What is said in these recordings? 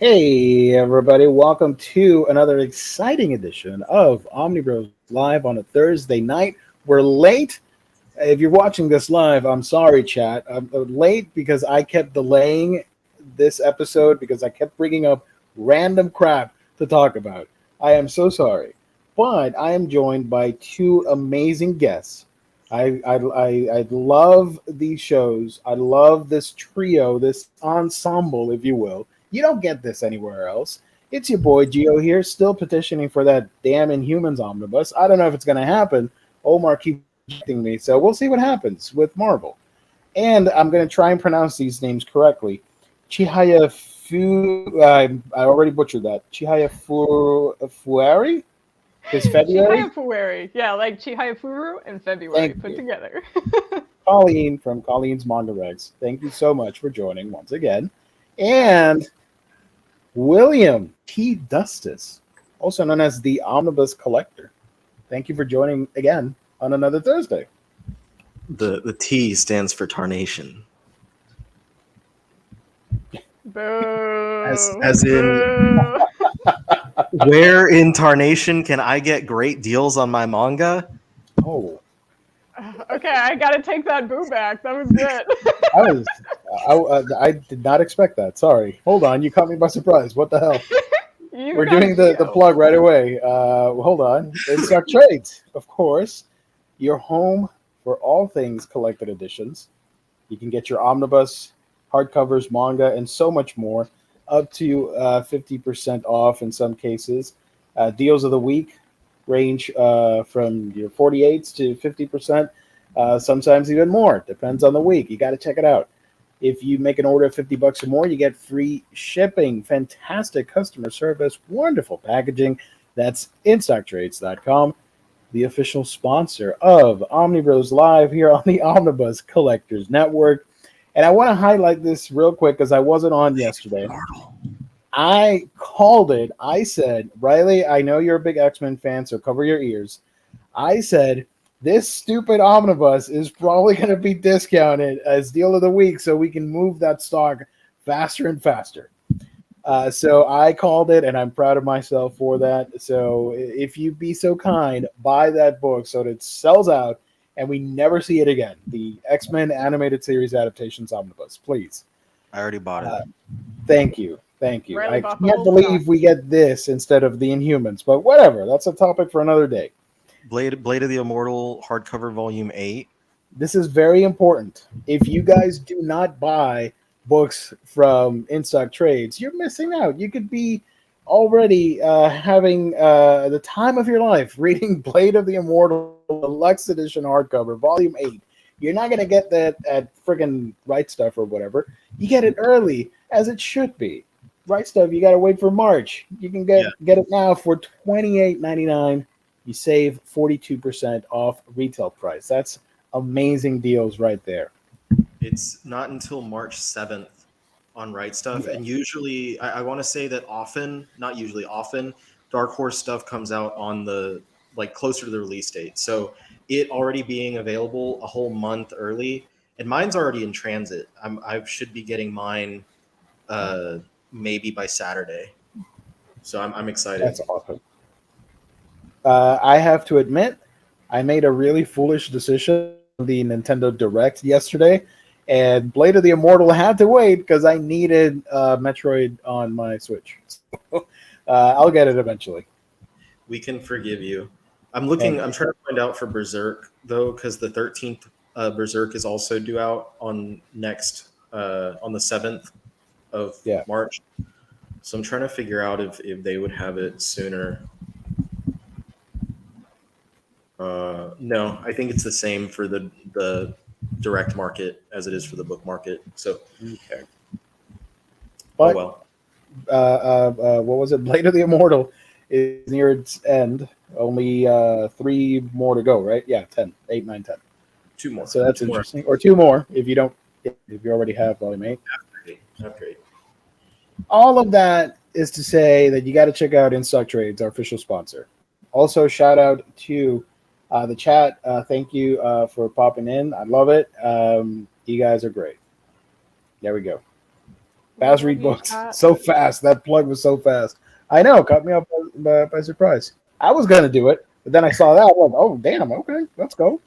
Hey, everybody, welcome to another exciting edition of Omnibros Live on a Thursday night. We're late. If you're watching this live, I'm sorry, chat. I'm late because I kept delaying this episode because I kept bringing up random crap to talk about. I am so sorry. But I am joined by two amazing guests. I love these shows. I love this trio, this ensemble, if you will. You don't get this anywhere else. It's your boy Gio here, still petitioning for that damn Inhumans omnibus. I don't know if it's going to happen. Omar keeps rejecting me, so we'll see what happens with Marvel. And I'm going to try and pronounce these names correctly. Chihaya Fu. I already butchered that. Chihaya Fuari? Is February? Chihaya Yeah, like Chihaya Furu and February Thank put you. together. Colleen from Colleen's Manga Regs. Thank you so much for joining once again. And William T. Dustis, also known as the Omnibus Collector. Thank you for joining again on another Thursday. The T stands for tarnation. Boo. As in, where in tarnation can I get great deals on my manga? Oh, Okay, I gotta take that boo back. That was I did not expect that. Sorry. Hold on, you caught me by surprise. What the hell? good. We're doing the plug right away. Hold on. Insect Trades, of course, your home for all things collected editions. You can get your omnibus, hardcovers, manga, and so much more, up to 50% off in some cases. Deals of the week range from your 48s to 50%, sometimes even more. Depends on the week. You got to check it out. If you make an order of $50 or more, you get free shipping, fantastic customer service, wonderful packaging. That's InStockTrades.com, the official sponsor of Omnibros Live here on the Omnibus Collectors Network. And I want to highlight this real quick because I wasn't on yesterday. I called it. I said, Riley, I know you're a big X-Men fan, so cover your ears. I said, this stupid omnibus is probably going to be discounted as deal of the week so we can move that stock faster and faster. So I called it, and I'm proud of myself for that. So if you be so kind, buy that book so that it sells out and we never see it again. The X-Men animated series adaptations omnibus, please. I already bought it. Thank you. Thank you. Riley I bought the can't whole believe stock. we get this instead of the Inhumans, but whatever. That's a topic for another day. Blade of the Immortal hardcover volume 8. This is very important. If you guys do not buy books from In-Stock Trades, you're missing out. You could be already having the time of your life reading Blade of the Immortal Deluxe Edition hardcover, Volume 8. You're not going to get that at friggin' Right Stuff or whatever. You get it early, as it should be. Right Stuff, you got to wait for March. You can get it now for $28.99. You save 42% off retail price. That's amazing deals right there. It's not until March 7th on Right Stuff. Yeah. And usually, I want to say that often, not usually, often, Dark Horse stuff comes out on the, like, closer to the release date. So it already being available a whole month early, and mine's already in transit. I should be getting mine maybe by Saturday. So I'm excited. That's awesome. I have to admit, I made a really foolish decision on the Nintendo Direct yesterday, and Blade of the Immortal had to wait because I needed Metroid on my Switch. So, I'll get it eventually. We can forgive you. I'm trying to find out for Berserk though, because the 13th Berserk is also due out on the 7th of March. So I'm trying to figure out if they would have it sooner. No, I think it's the same for the direct market as it is for the book market. So okay. But, what was it? Blade of the Immortal is near its end. Only 3 more to go, right? Yeah, 10, 8, 9, 10. 2 more. So that's interesting. Or 2 more if you already have Volume 8. Okay. All of that is to say that you got to check out In-Stock Trades, our official sponsor. Also, shout out to the chat. Thank you for popping in. I love it. You guys are great. There we go. Fast read books so fast. That plug was so fast. I know, caught me up by surprise. I was gonna do it, but then I saw that. I was like, oh damn, okay, let's go.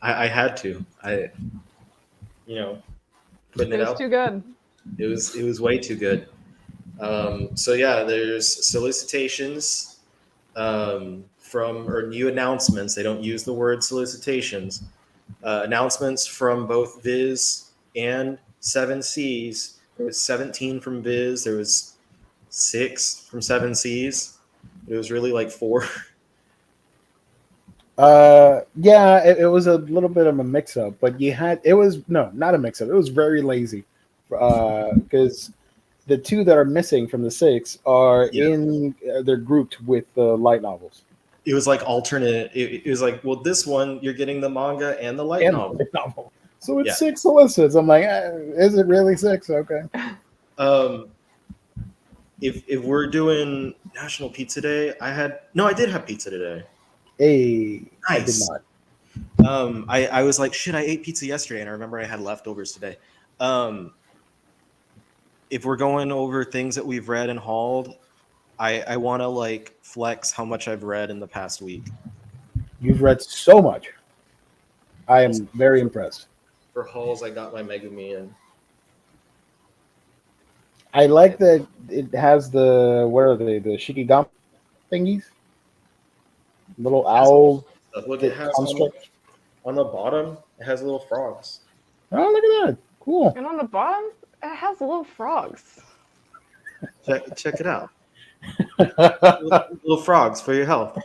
I had to. Putting It it was out. too good. It was way too good. So yeah, there's solicitations or new announcements. They don't use the word solicitations. Announcements from both Viz and Seven Seas. There was 17 from Viz. There was 6 from Seven Seas. It was really like 4. Yeah, it was a little bit of a mix-up, but it was not a mix-up. It was very lazy, because the 2 that are missing from the 6 are they're grouped with the light novels. It was like alternate. It was like, well, this one you're getting the manga and the light novel. So it's 6 solicits. I'm like, is it really 6? Okay. If we're doing National Pizza Day, I did have pizza today. Hey, Nice. I did not. I was like, shit, I ate pizza yesterday, and I remember I had leftovers today. If we're going over things that we've read and hauled, I want to like flex how much I've read in the past week. You've read so much. I am very impressed. For hauls, I got my Megumi in. I like that it has the the Shikigami thingies, little owl. Look, it has on the bottom. It has little frogs. Oh, look at that! Cool. And on the bottom, it has little frogs. Check it out. Little frogs for your health.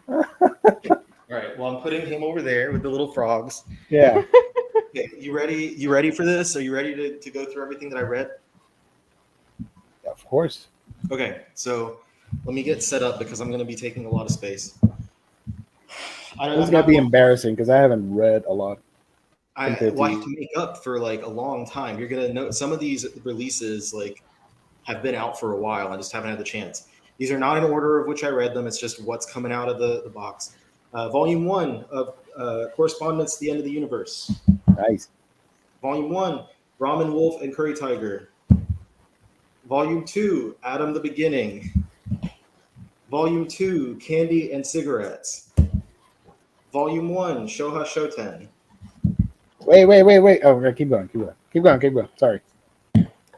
All right. Well, I'm putting him over there with the little frogs. Yeah. Okay, you ready? You ready for this? Are you ready to go through everything that I read? Of course. Okay, so let me get set up because I'm going to be taking a lot of space. This is going to be embarrassing because I haven't read a lot. I have to make up for like a long time. You're going to know some of these releases like have been out for a while. I just haven't had the chance. These are not in order of which I read them. It's just what's coming out of the box. Volume 1 of Correspondence to the End of the Universe. Nice. Volume 1, Ramen Wolf and Curry Tiger. Volume 2, Adam the Beginning. Volume 2, Candy and Cigarettes. Volume 1, Shoha Shoten. Wait. Oh, okay, keep going. Sorry.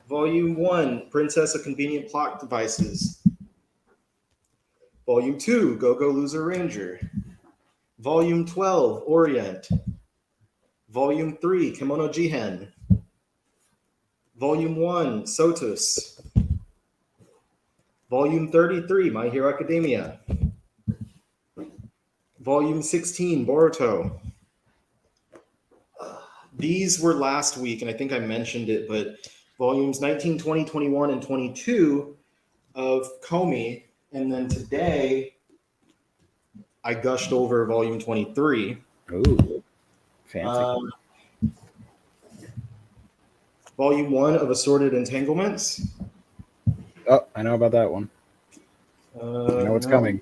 Volume 1, Princess of Convenient Plot Devices. Volume 2, Go-Go Loser Ranger. Volume 12, Orient. Volume 3, Kimono Jihen. Volume 1, Sotus. Volume 33, My Hero Academia. Volume 16, Boruto. These were last week, and I think I mentioned it, but volumes 19, 20, 21, and 22 of Komi. And then today, I gushed over volume 23. Ooh, fancy. Volume 1 of Assorted Entanglements. Oh, I know about that one. I know what's coming.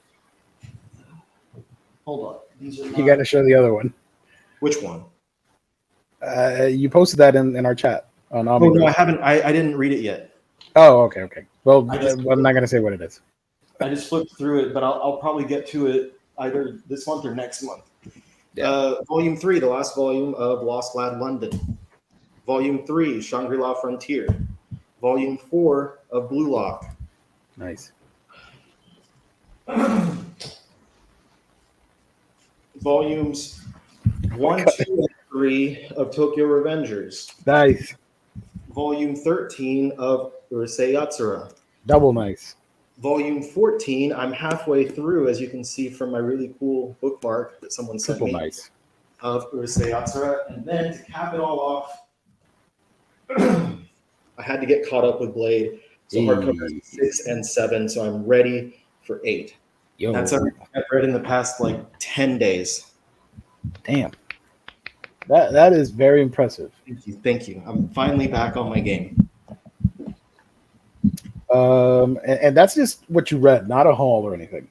Hold on. You got to show the other one. Which one? You posted that in our chat on Omnibros. Oh, no, I haven't. I didn't read it yet. Oh, okay. Well, I'm not going to say what it is. I just flipped through it, but I'll probably get to it either this month or next month. Yeah. Volume 3, the last volume of Lost Lad London. Volume 3, Shangri-La Frontier. Volume 4 of Blue Lock. Nice. Volumes 1, 2, and 3 of Tokyo Revengers. Nice. Volume 13 of Urusei Yatsura. Double nice. Volume 14, I'm halfway through, as you can see from my really cool bookmark that someone sent me. Nice. Of Urusei Yatsura. And then to cap it all off, I had to get caught up with Blade. So hardcovers 6 and 7, so I'm ready for 8. Yo. That's everything I've read in the past 10 days. Damn. That is very impressive. Thank you. I'm finally back on my game. And that's just what you read, not a haul or anything.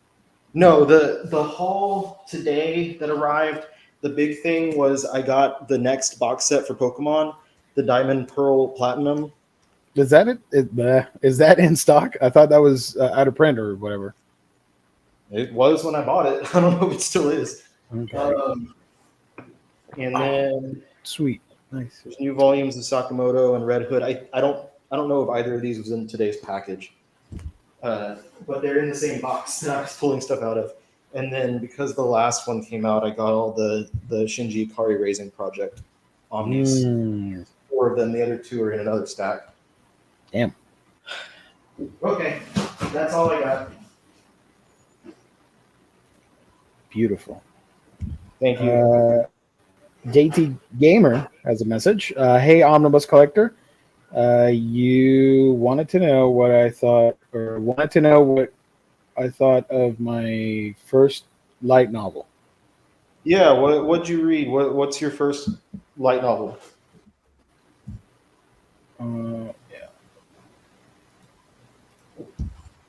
No, the haul today that arrived, the big thing was I got the next box set for Pokemon, the Diamond Pearl Platinum. Is that it? Is that in stock? I thought that was out of print or whatever. It was when I bought it. I don't know if it still is. Okay. And then Sweet. Nice. there's new volumes of Sakamoto and Red Hood. I don't know if either of these was in today's package, but they're in the same box that I was pulling stuff out of. And then because the last one came out, I got all the Shinji Ikari Raising Project Omnis. 4 of them. The other 2 are in another stack. Damn. Okay, that's all I got. Beautiful. Thank you. JT Gamer has a message. Hey, Omnibus Collector. You wanted to know what I thought of my first light novel. Yeah, what'd you read? What's your first light novel? Yeah.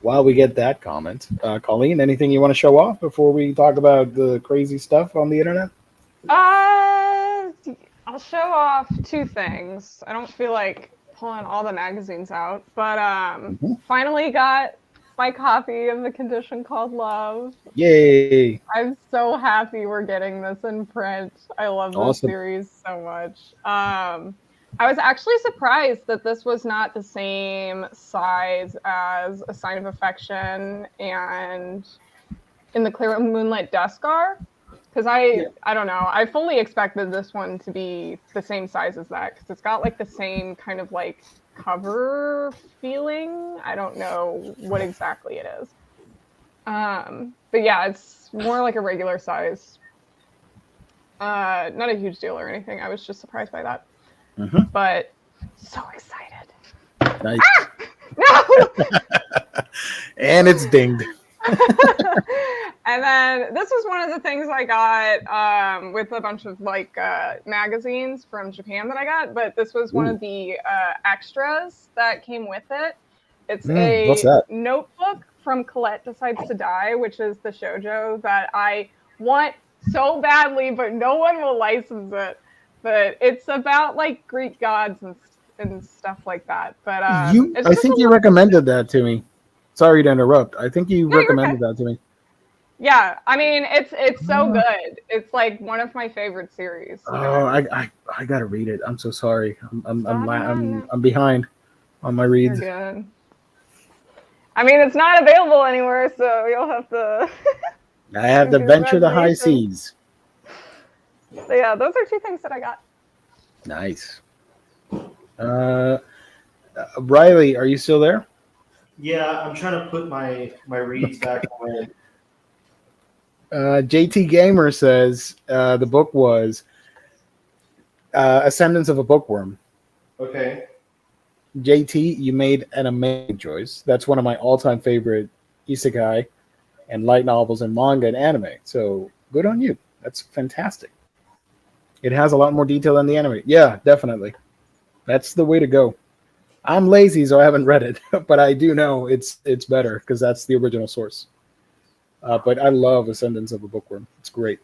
While we get that comment, Colleen, anything you want to show off before we talk about the crazy stuff on the internet? I'll show off 2 things. I don't feel like pulling all the magazines out, but finally got my copy of The Condition Called Love. Yay! I'm so happy we're getting this in print. I love this series so much. I was actually surprised that this was not the same size as A Sign of Affection and In the Clear Moonlit Deskar. Because I don't know, I fully expected this one to be the same size as that, because it's got like the same kind of like cover feeling. I don't know what exactly it is. But yeah, it's more like a regular size. Not a huge deal or anything. I was just surprised by that. But so excited. Nice. Ah! No! And it's dinged. And then this was one of the things I got with a bunch of like magazines from Japan that I got, but this was one of the extras that came with it. It's what's that? notebook from Colette Decides to Die, which is the shoujo that I want so badly, but no one will license it. But it's about like Greek gods and stuff like that. But I think you recommended that to me. Sorry to interrupt. I think you recommended that to me. Yeah, I mean it's so good. It's like one of my favorite series. Oh, I gotta read it. I'm so sorry. I'm behind on my reads. You're good. I mean, it's not available anywhere, so you'll have to. I have to venture the high seas. So yeah, those are 2 things that I got. Nice. Riley, are you still there? Yeah, I'm trying to put my reads back on. JT Gamer says the book was Ascendance of a Bookworm. Okay. JT, you made an amazing choice. That's one of my all-time favorite isekai and light novels and manga and anime. So good on you. That's fantastic. It has a lot more detail than the anime. Yeah, definitely. That's the way to go. I'm lazy, so I haven't read it, but I do know it's better because that's the original source. But I love Ascendance of a Bookworm. It's great.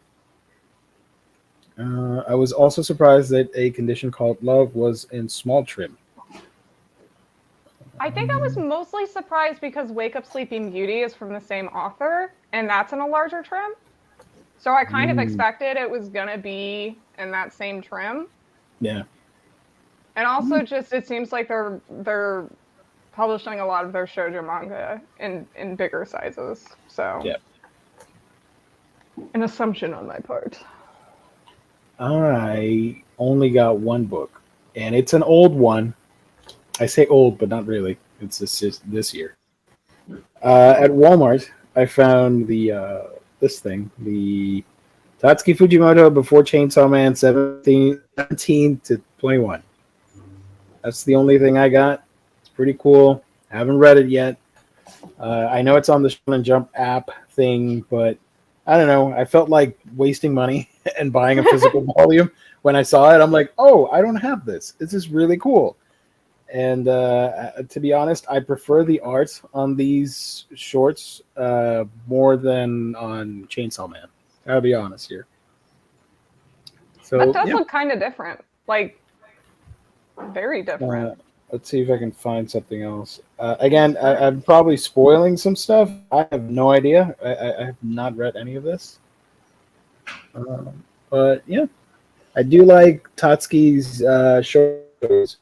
I was also surprised that A Condition Called Love was in small trim. I think I was mostly surprised because Wake Up Sleeping Beauty is from the same author, and that's in a larger trim. So I kind of expected it was going to be in that same trim. Yeah. And also just it seems like they're publishing a lot of their shoujo manga in bigger sizes. So yeah. An assumption on my part. I only got 1 book, and it's an old one. I say old, but not really. It's just this year. At Walmart, I found the this thing, the Tatsuki Fujimoto Before Chainsaw Man 17 to 21. That's the only thing I got. It's pretty cool. I haven't read it yet. I know it's on the Shonen Jump app thing, but I don't know. I felt like wasting money and buying a physical volume. When I saw it, I'm like, oh, I don't have this. This is really cool. And to be honest, I prefer the art on these shorts more than on Chainsaw Man. I'll be honest here. So that does look kind of different. Like Very different. Let's see if I can find something else. Again, I'm probably spoiling some stuff. I have no idea. I have not read any of this. But yeah, I do like Tatsuki's shows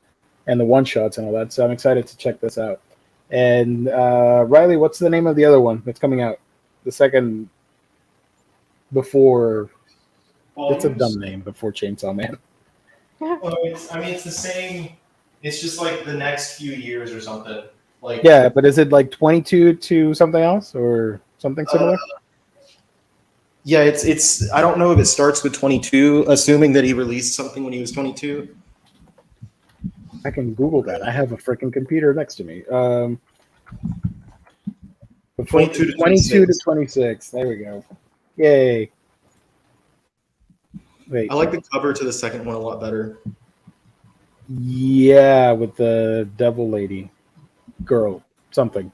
and the one shots and all that. So I'm excited to check this out. And Riley, what's the name of the other one that's coming out? The second before. It's a dumb name before Chainsaw Man. Oh, it's the same. It's just like the next few years or something. Like Yeah, but is it like 22 to something else or something similar? Yeah, it's. I don't know if it starts with 22, assuming that he released something when he was 22. I can Google that. I have a freaking computer next to me. 22 to 22 to 26. 26. There we go. Yay. Wait. I like the cover to the second one a lot better. Yeah, with the devil lady. Girl. Something.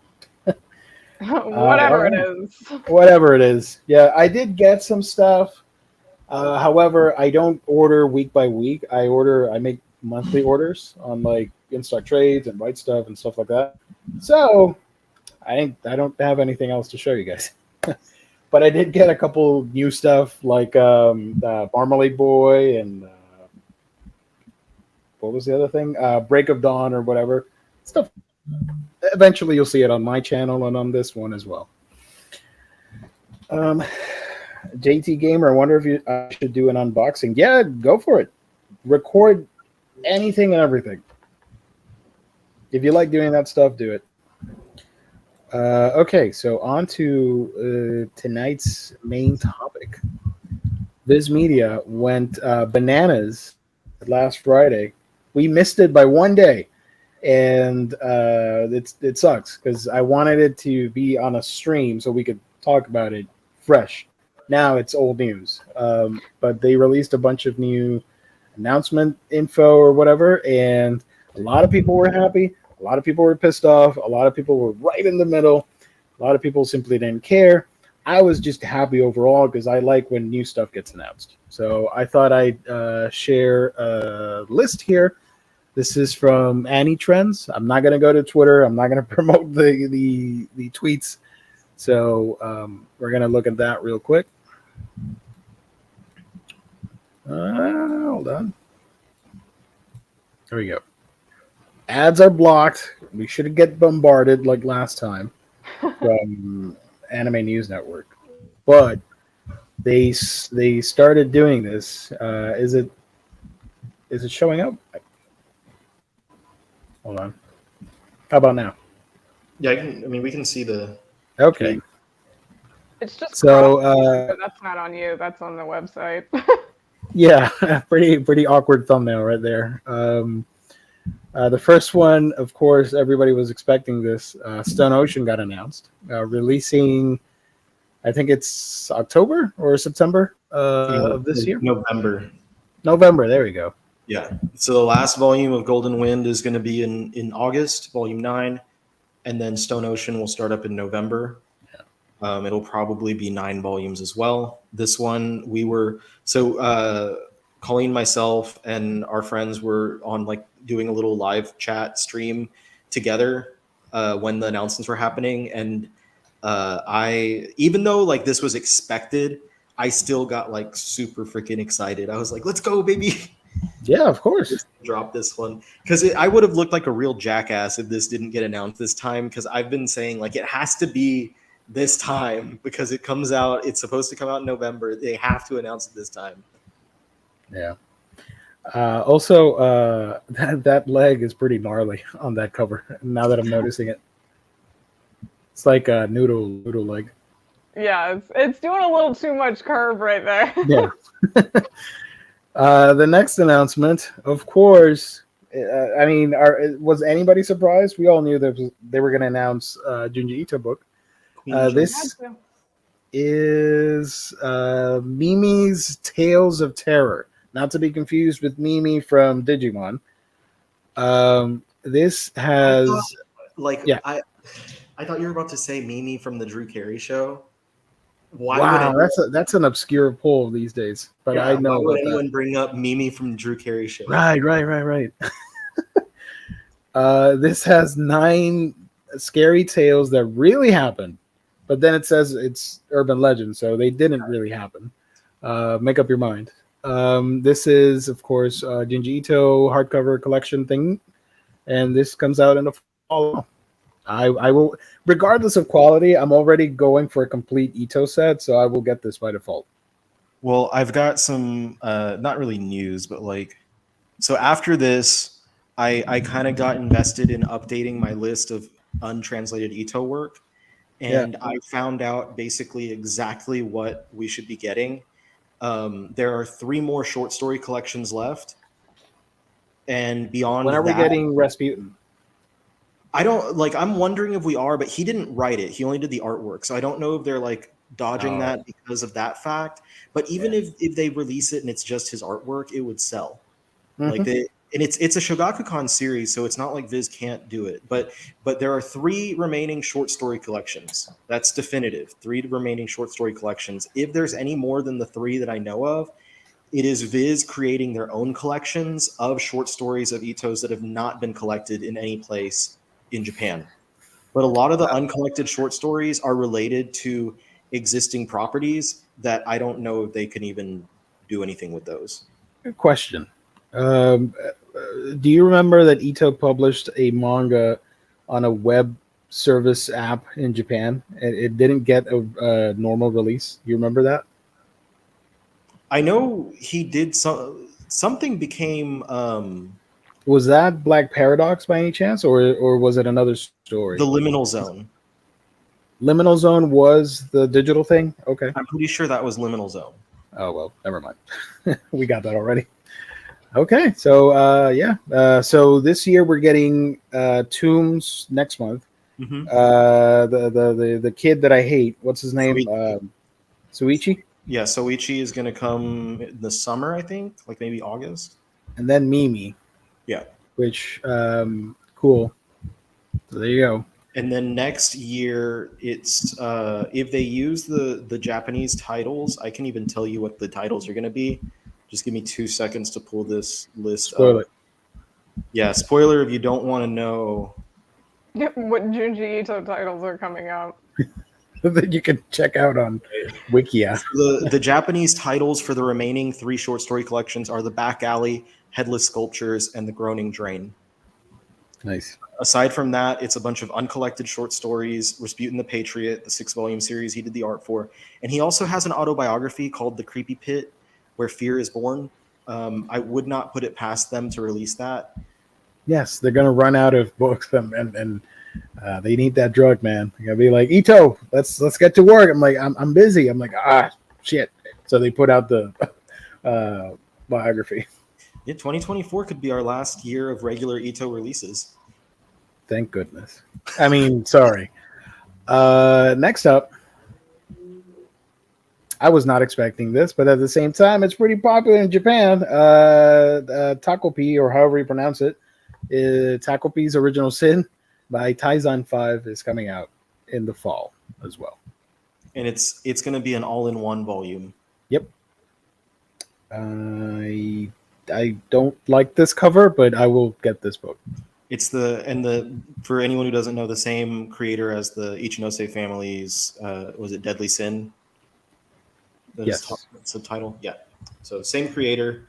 Whatever it is. Whatever it is. Yeah, I did get some stuff. However, I don't order week by week. I make monthly orders on like in-stock trades and white stuff and stuff like that. So I don't have anything else to show you guys. But I did get a couple new stuff like Marmalade Boy and what was the other thing? Break of Dawn or whatever. Stuff. Eventually you'll see it on my channel and on this one as well. JT Gamer, I wonder if I should do an unboxing. Yeah, go for it. Record anything and everything. If you like doing that stuff, do it. Okay, so on to tonight's main topic. Viz Media went bananas last Friday. We missed it by one day, and it sucks because I wanted it to be on a stream so we could talk about it fresh. Now it's old news, but they released a bunch of new announcement info or whatever, and a lot of people were happy. A lot of people were pissed off. A lot of people were right in the middle. A lot of people simply didn't care. I was just happy overall because I like when new stuff gets announced. So I thought I'd share a list here. This is from Annie Trends. I'm not going to go to Twitter. I'm not going to promote the tweets. So we're going to look at that real quick. Hold on. There we go. Ads are blocked. We shouldn't get bombarded like last time from Anime News Network. But they started doing this. Is it showing up? Hold on. How about now? Yeah, we can see the. Okay. It's just so. That's not on you. That's on the website. Yeah, pretty awkward thumbnail right there. The first one, of course, everybody was expecting this. Stone Ocean got announced, releasing, I think it's October or September of this year. November. There we go. Yeah. So the last volume of Golden Wind is going to be in August, volume 9, and then Stone Ocean will start up in November. Yeah. It'll probably be 9 volumes as well. This one Colleen, myself, and our friends were on doing a little live chat stream together when the announcements were happening, and even though this was expected, I still got super freaking excited. I was like, "Let's go, baby!" Yeah, of course. Drop this one because I would have looked like a real jackass if this didn't get announced this time. Because I've been saying it has to be this time because it comes out. It's supposed to come out in November. They have to announce it this time. Yeah. Also, that leg is pretty gnarly on that cover. Now that I'm noticing it, it's like a noodle leg. Yeah, it's doing a little too much curve right there. Yeah. The next announcement, of course. Was anybody surprised? We all knew that they were going to announce Junji Ito book. This is Mimi's Tales of Terror. Not to be confused with Mimi from Digimon. This has I thought you were about to say Mimi from the Drew Carey Show. Wow, that's an obscure pull these days. But yeah, I know. Why would anyone bring up Mimi from Drew Carey Show? Right. This has 9 scary tales that really happened, but then it says it's urban legend, so they didn't really happen. Make up your mind. This is, of course, Junji Ito hardcover collection thing, and this comes out in the fall. I will, regardless of quality, I'm already going for a complete Ito set, so I will get this by default. Well, I've got some not really news, but like, so after this, I kind of got invested in updating my list of untranslated Ito work, Yeah. and I found out basically exactly what we should be getting. There are 3 more short story collections left, and beyond When are we that, getting Rasputin? I don't like. I'm wondering if we are, but he didn't write it. He only did the artwork, so I don't know if they're like dodging Oh, that because of that fact. But even yeah. if they release it and it's just his artwork, it would sell. Like Mhm. they, and it's a Shogakukan series, so it's not like Viz can't do it. But there are 3 remaining short story collections. That's definitive. 3 remaining short story collections. If there's any more than the 3 that I know of, it is Viz creating their own collections of short stories of Itos that have not been collected in any place in Japan. But a lot of the uncollected short stories are related to existing properties that I don't know if they can even do anything with those. Good question. Do you remember that Ito published a manga on a web service app in Japan? It didn't get a normal release. You remember that? I know he did something became Was that Black Paradox by any chance, or was it another story? the liminal zone. Liminal Zone was the digital thing. Okay. I'm pretty sure that was liminal zone. Oh well, never mind. We got that already. Okay, so yeah, so this year we're getting Tombs next month. Mhm. The kid that I hate, what's his name? Suichi, Yeah, Soichi is going to come in the summer, I think, like maybe August. and then Mimi, Yeah. which cool. So there you go. And then next year, it's if they use the Japanese titles, I can even tell you what the titles are going to be. Just give me 2 seconds to pull this list Spoil up. it. Yeah, spoiler if you don't want to know. What Junji Ito titles are coming out? That you can check out on Wikia. The Japanese titles for the remaining 3 short story collections are The Back Alley, Headless Sculptures, and The Groaning Drain. Nice. Aside from that, it's a bunch of uncollected short stories, Rasputin the Patriot, the 6-volume series he did the art for. And he also has an autobiography called The Creepy Pit, Where Fear is Born. I would not put it past them to release that. Yes, they're gonna run out of books, and they need that drug, man. They're gonna be like, Ito, let's get to work. I'm like, I'm busy. I'm like, shit. So they put out the biography. Yeah, 2024 could be our last year of regular Ito releases. Thank goodness. I mean, sorry. Next up, I was not expecting this, but at the same time, it's pretty popular in Japan. Takopi, or however you pronounce it, Takopi's Original Sin by Taizan 5 is coming out in the fall as well. And it's going to be an all-in-one volume. Yep. I don't like this cover, but I will get this book. It's for anyone who doesn't know, the same creator as the Ichinose family's was it Deadly Sin? Yes. Subtitle. Yeah. So same creator,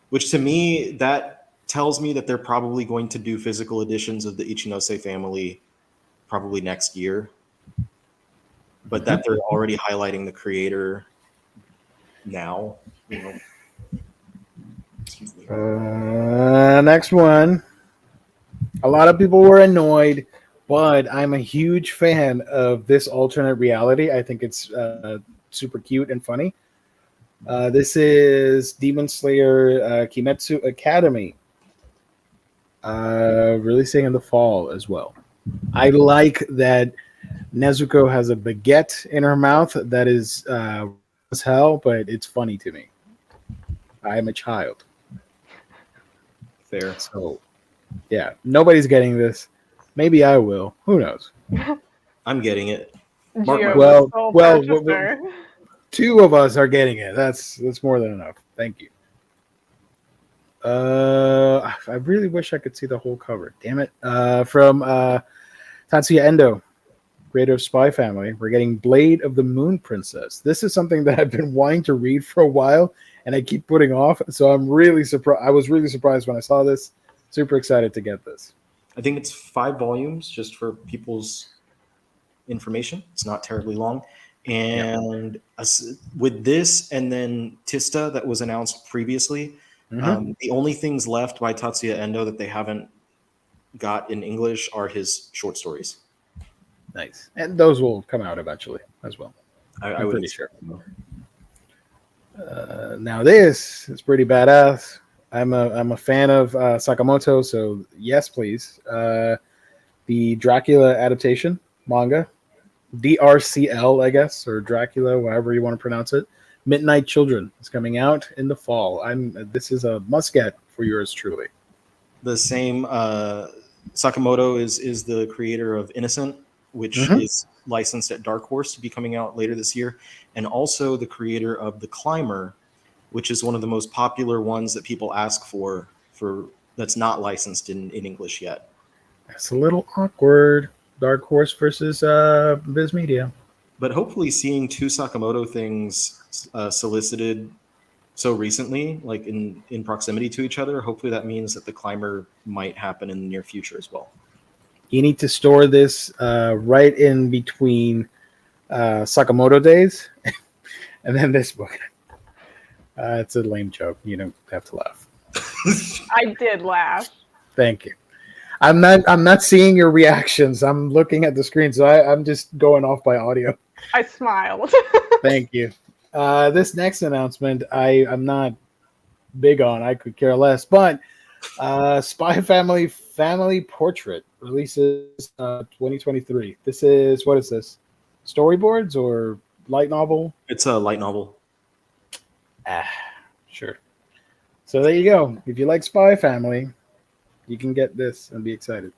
which to me that tells me that they're probably going to do physical editions of the Ichinose family probably next year. But that they're already highlighting the creator now, you know. Excuse me. Next one. A lot of people were annoyed, but I'm a huge fan of this alternate reality. I think it's super cute and funny. This is Demon Slayer Kimetsu Academy, releasing in the fall as well. I like that Nezuko has a baguette in her mouth that is as hell, but it's funny to me. I am a child. Fair. So, yeah, nobody's getting this. Maybe I will. Who knows? I'm getting it. Gio, Well, the sole well, purchaser. 2 of us are getting it. That's more than enough. Thank you. I really wish I could see the whole cover. Damn it. From Tatsuya Endo, creator of Spy Family, we're getting Blade of the Moon Princess. This is something that I've been wanting to read for a while, and I keep putting off. So I'm really surprised. I was really surprised when I saw this. Super excited to get this. I think it's 5 volumes, just for people's information. It's not terribly long. And with this and then Tista that was announced previously, the only things left by Tatsuya Endo that they haven't got in English are his short stories. Nice. And those will come out eventually as well. I'm pretty sure. Now this is pretty badass. I'm a fan of Sakamoto, so yes, please. The Dracula adaptation manga, DRCL, I guess, or Dracula, however you want to pronounce it. Midnight Children is coming out in the fall. This is a must get for yours truly. The same Sakamoto is the creator of Innocent, which is licensed at Dark Horse to be coming out later this year, and also the creator of The Climber, which is one of the most popular ones that people ask for that's not licensed in English yet. That's a little awkward. Dark Horse versus Viz Media. But hopefully seeing 2 Sakamoto things solicited so recently, like in proximity to each other, hopefully that means that The Climber might happen in the near future as well. You need to store this right in between Sakamoto days and then this book. It's a lame joke. You don't have to laugh. I did laugh. Thank you. I'm not seeing your reactions. I'm looking at the screen, so I'm just going off by audio. I smiled. Thank you. This next announcement, I'm not big on. I could care less. But Spy Family Portrait releases 2023. This is, what is this? Storyboards or light novel? It's a light novel. Sure. So there you go. If you like Spy Family, you can get this and be excited.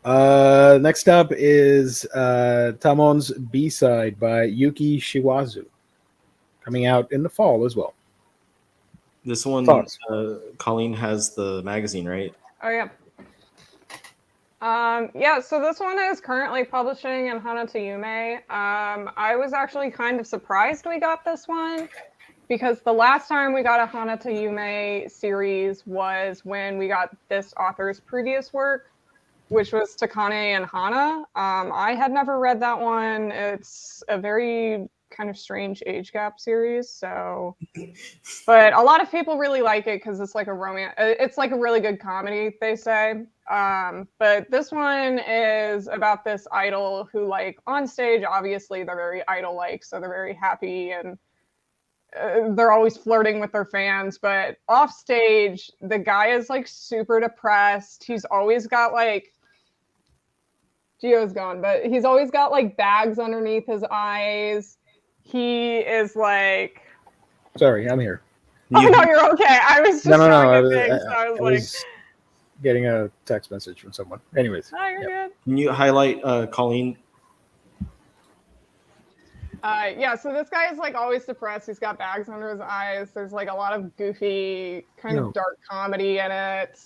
Next up is Tamon's B-side by Yuki Shiwazu, coming out in the fall as well. This one, Colleen has the magazine, right? Oh, yeah. Yeah, so this one is currently publishing in Hana to Yume. I was actually kind of surprised we got this one, because the last time we got a Hana to Yume series was when we got this author's previous work, which was Takane and Hana. I had never read that one. It's a very kind of strange age gap series, so but a lot of people really like it because it's like a romance. It's like a really good comedy, they say. But this one is about this idol who, like, on stage, obviously they're very idol-like, so they're very happy and they're always flirting with their fans, but off stage the guy is like super depressed. He's always got like Gio's gone, but he's always got like bags underneath his eyes. He is like, sorry, I'm here. Oh no, you're okay. I was just no. I was getting a text message from someone. Anyways, oh, you're good. Can you highlight Colleen? Yeah, so this guy is like always depressed. He's got bags under his eyes. There's like a lot of goofy kind of dark comedy in it.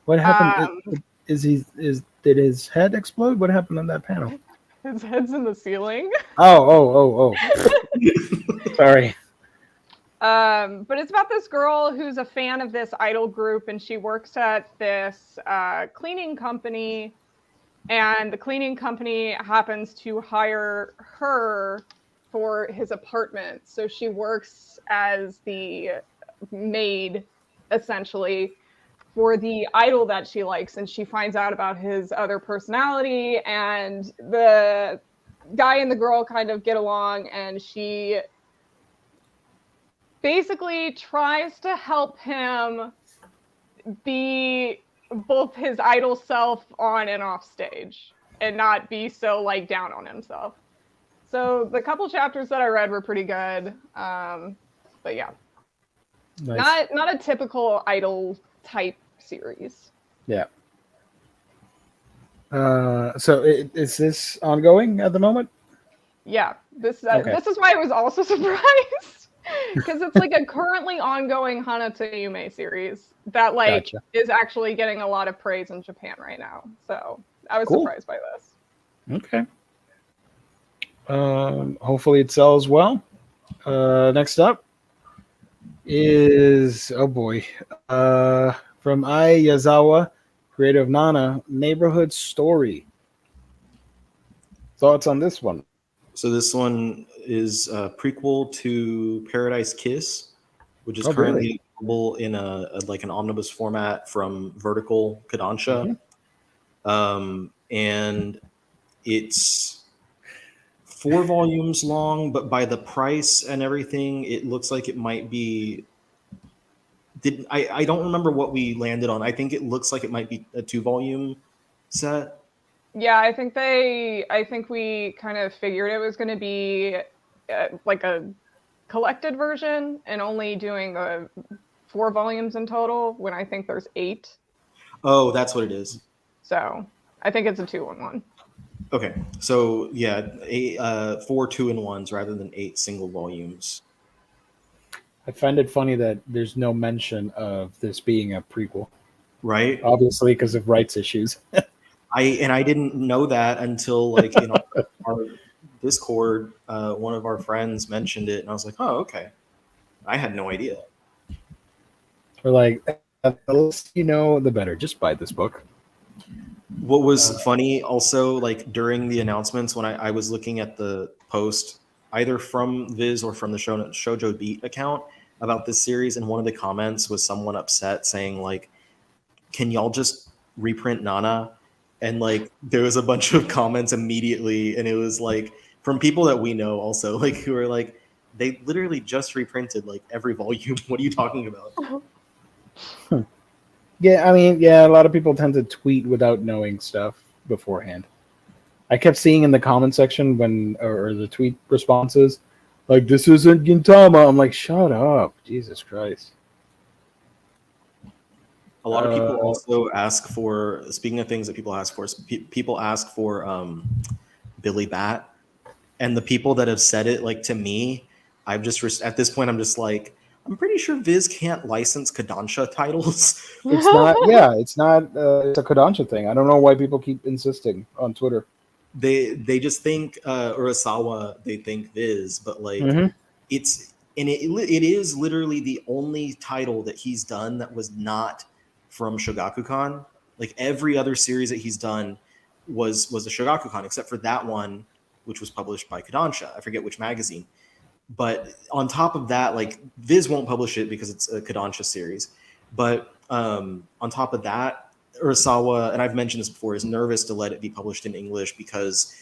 What happened? Did his head explode? What happened on that panel? His head's in the ceiling. Oh. Sorry. But it's about this girl who's a fan of this idol group, and she works at this cleaning company, and the cleaning company happens to hire her for his apartment. So she works as the maid, essentially, for the idol that she likes, and she finds out about his other personality, and the guy and the girl kind of get along, and she basically tries to help him be both his idol self on and off stage and not be so like down on himself. So the couple chapters that I read were pretty good. But yeah, nice. Not a typical idol type series. Yeah. So is this ongoing at the moment? Yeah. This is why I was also surprised. because it's like a currently ongoing Hanata Yume series that like Gotcha. is actually getting a lot of praise in Japan right now. So I was Cool. surprised by this. Okay. Hopefully it sells well. Next up is, oh boy, from Ai Yazawa, creator of Nana, Neighborhood Story. Thoughts on this one? So this one is a prequel to Paradise Kiss, which is Oh, currently really? available in like an omnibus format from Vertical Kodansha. And it's 4 volumes long, but by the price and everything, it looks like it might be. I don't remember what we landed on. I think it looks like it might be a 2-volume set. Yeah, I think we kind of figured it was going to be like a collected version and only doing 4 volumes in total when I think there's 8. Oh, that's what it is. So I think it's a 2-in-1. Okay, so yeah, 4 2-in-1s rather than 8 single volumes. I find it funny that there's no mention of this being a prequel. Right? Obviously, because of rights issues. I didn't know that until like in our Discord, one of our friends mentioned it, and I was like, oh, okay. I had no idea. We're like, the less you know, the better. Just buy this book. What was funny also, like during the announcements, when I was looking at the post, either from Viz or from the Shoujo Beat account about this series, and one of the comments was someone upset saying like, can y'all just reprint Nana? And like there was a bunch of comments immediately, and it was like from people that we know also, like who are like, they literally just reprinted like every volume. What are you talking about? Yeah, I mean, yeah, a lot of people tend to tweet without knowing stuff beforehand. I kept seeing in the comment section or the tweet responses, like, this isn't Gintama. I'm like, shut up. Jesus Christ. A lot of people also ask for, speaking of things that people ask for, people ask for Billy Bat. And the people that have said it, like to me, I've just, at this point, I'm just like, I'm pretty sure Viz can't license Kodansha titles. It's not, yeah, it's not, it's a Kodansha thing. I don't know why people keep insisting on Twitter. They just think Urasawa, they think Viz, but like it's, and it is literally the only title that he's done that was not from Shogakukan. Like every other series that he's done was a Shogakukan, except for that one, which was published by Kodansha. I forget which magazine. But on top of that, like Viz won't publish it because it's a Kodansha series. But on top of that, Urasawa, and I've mentioned this before, is nervous to let it be published in English because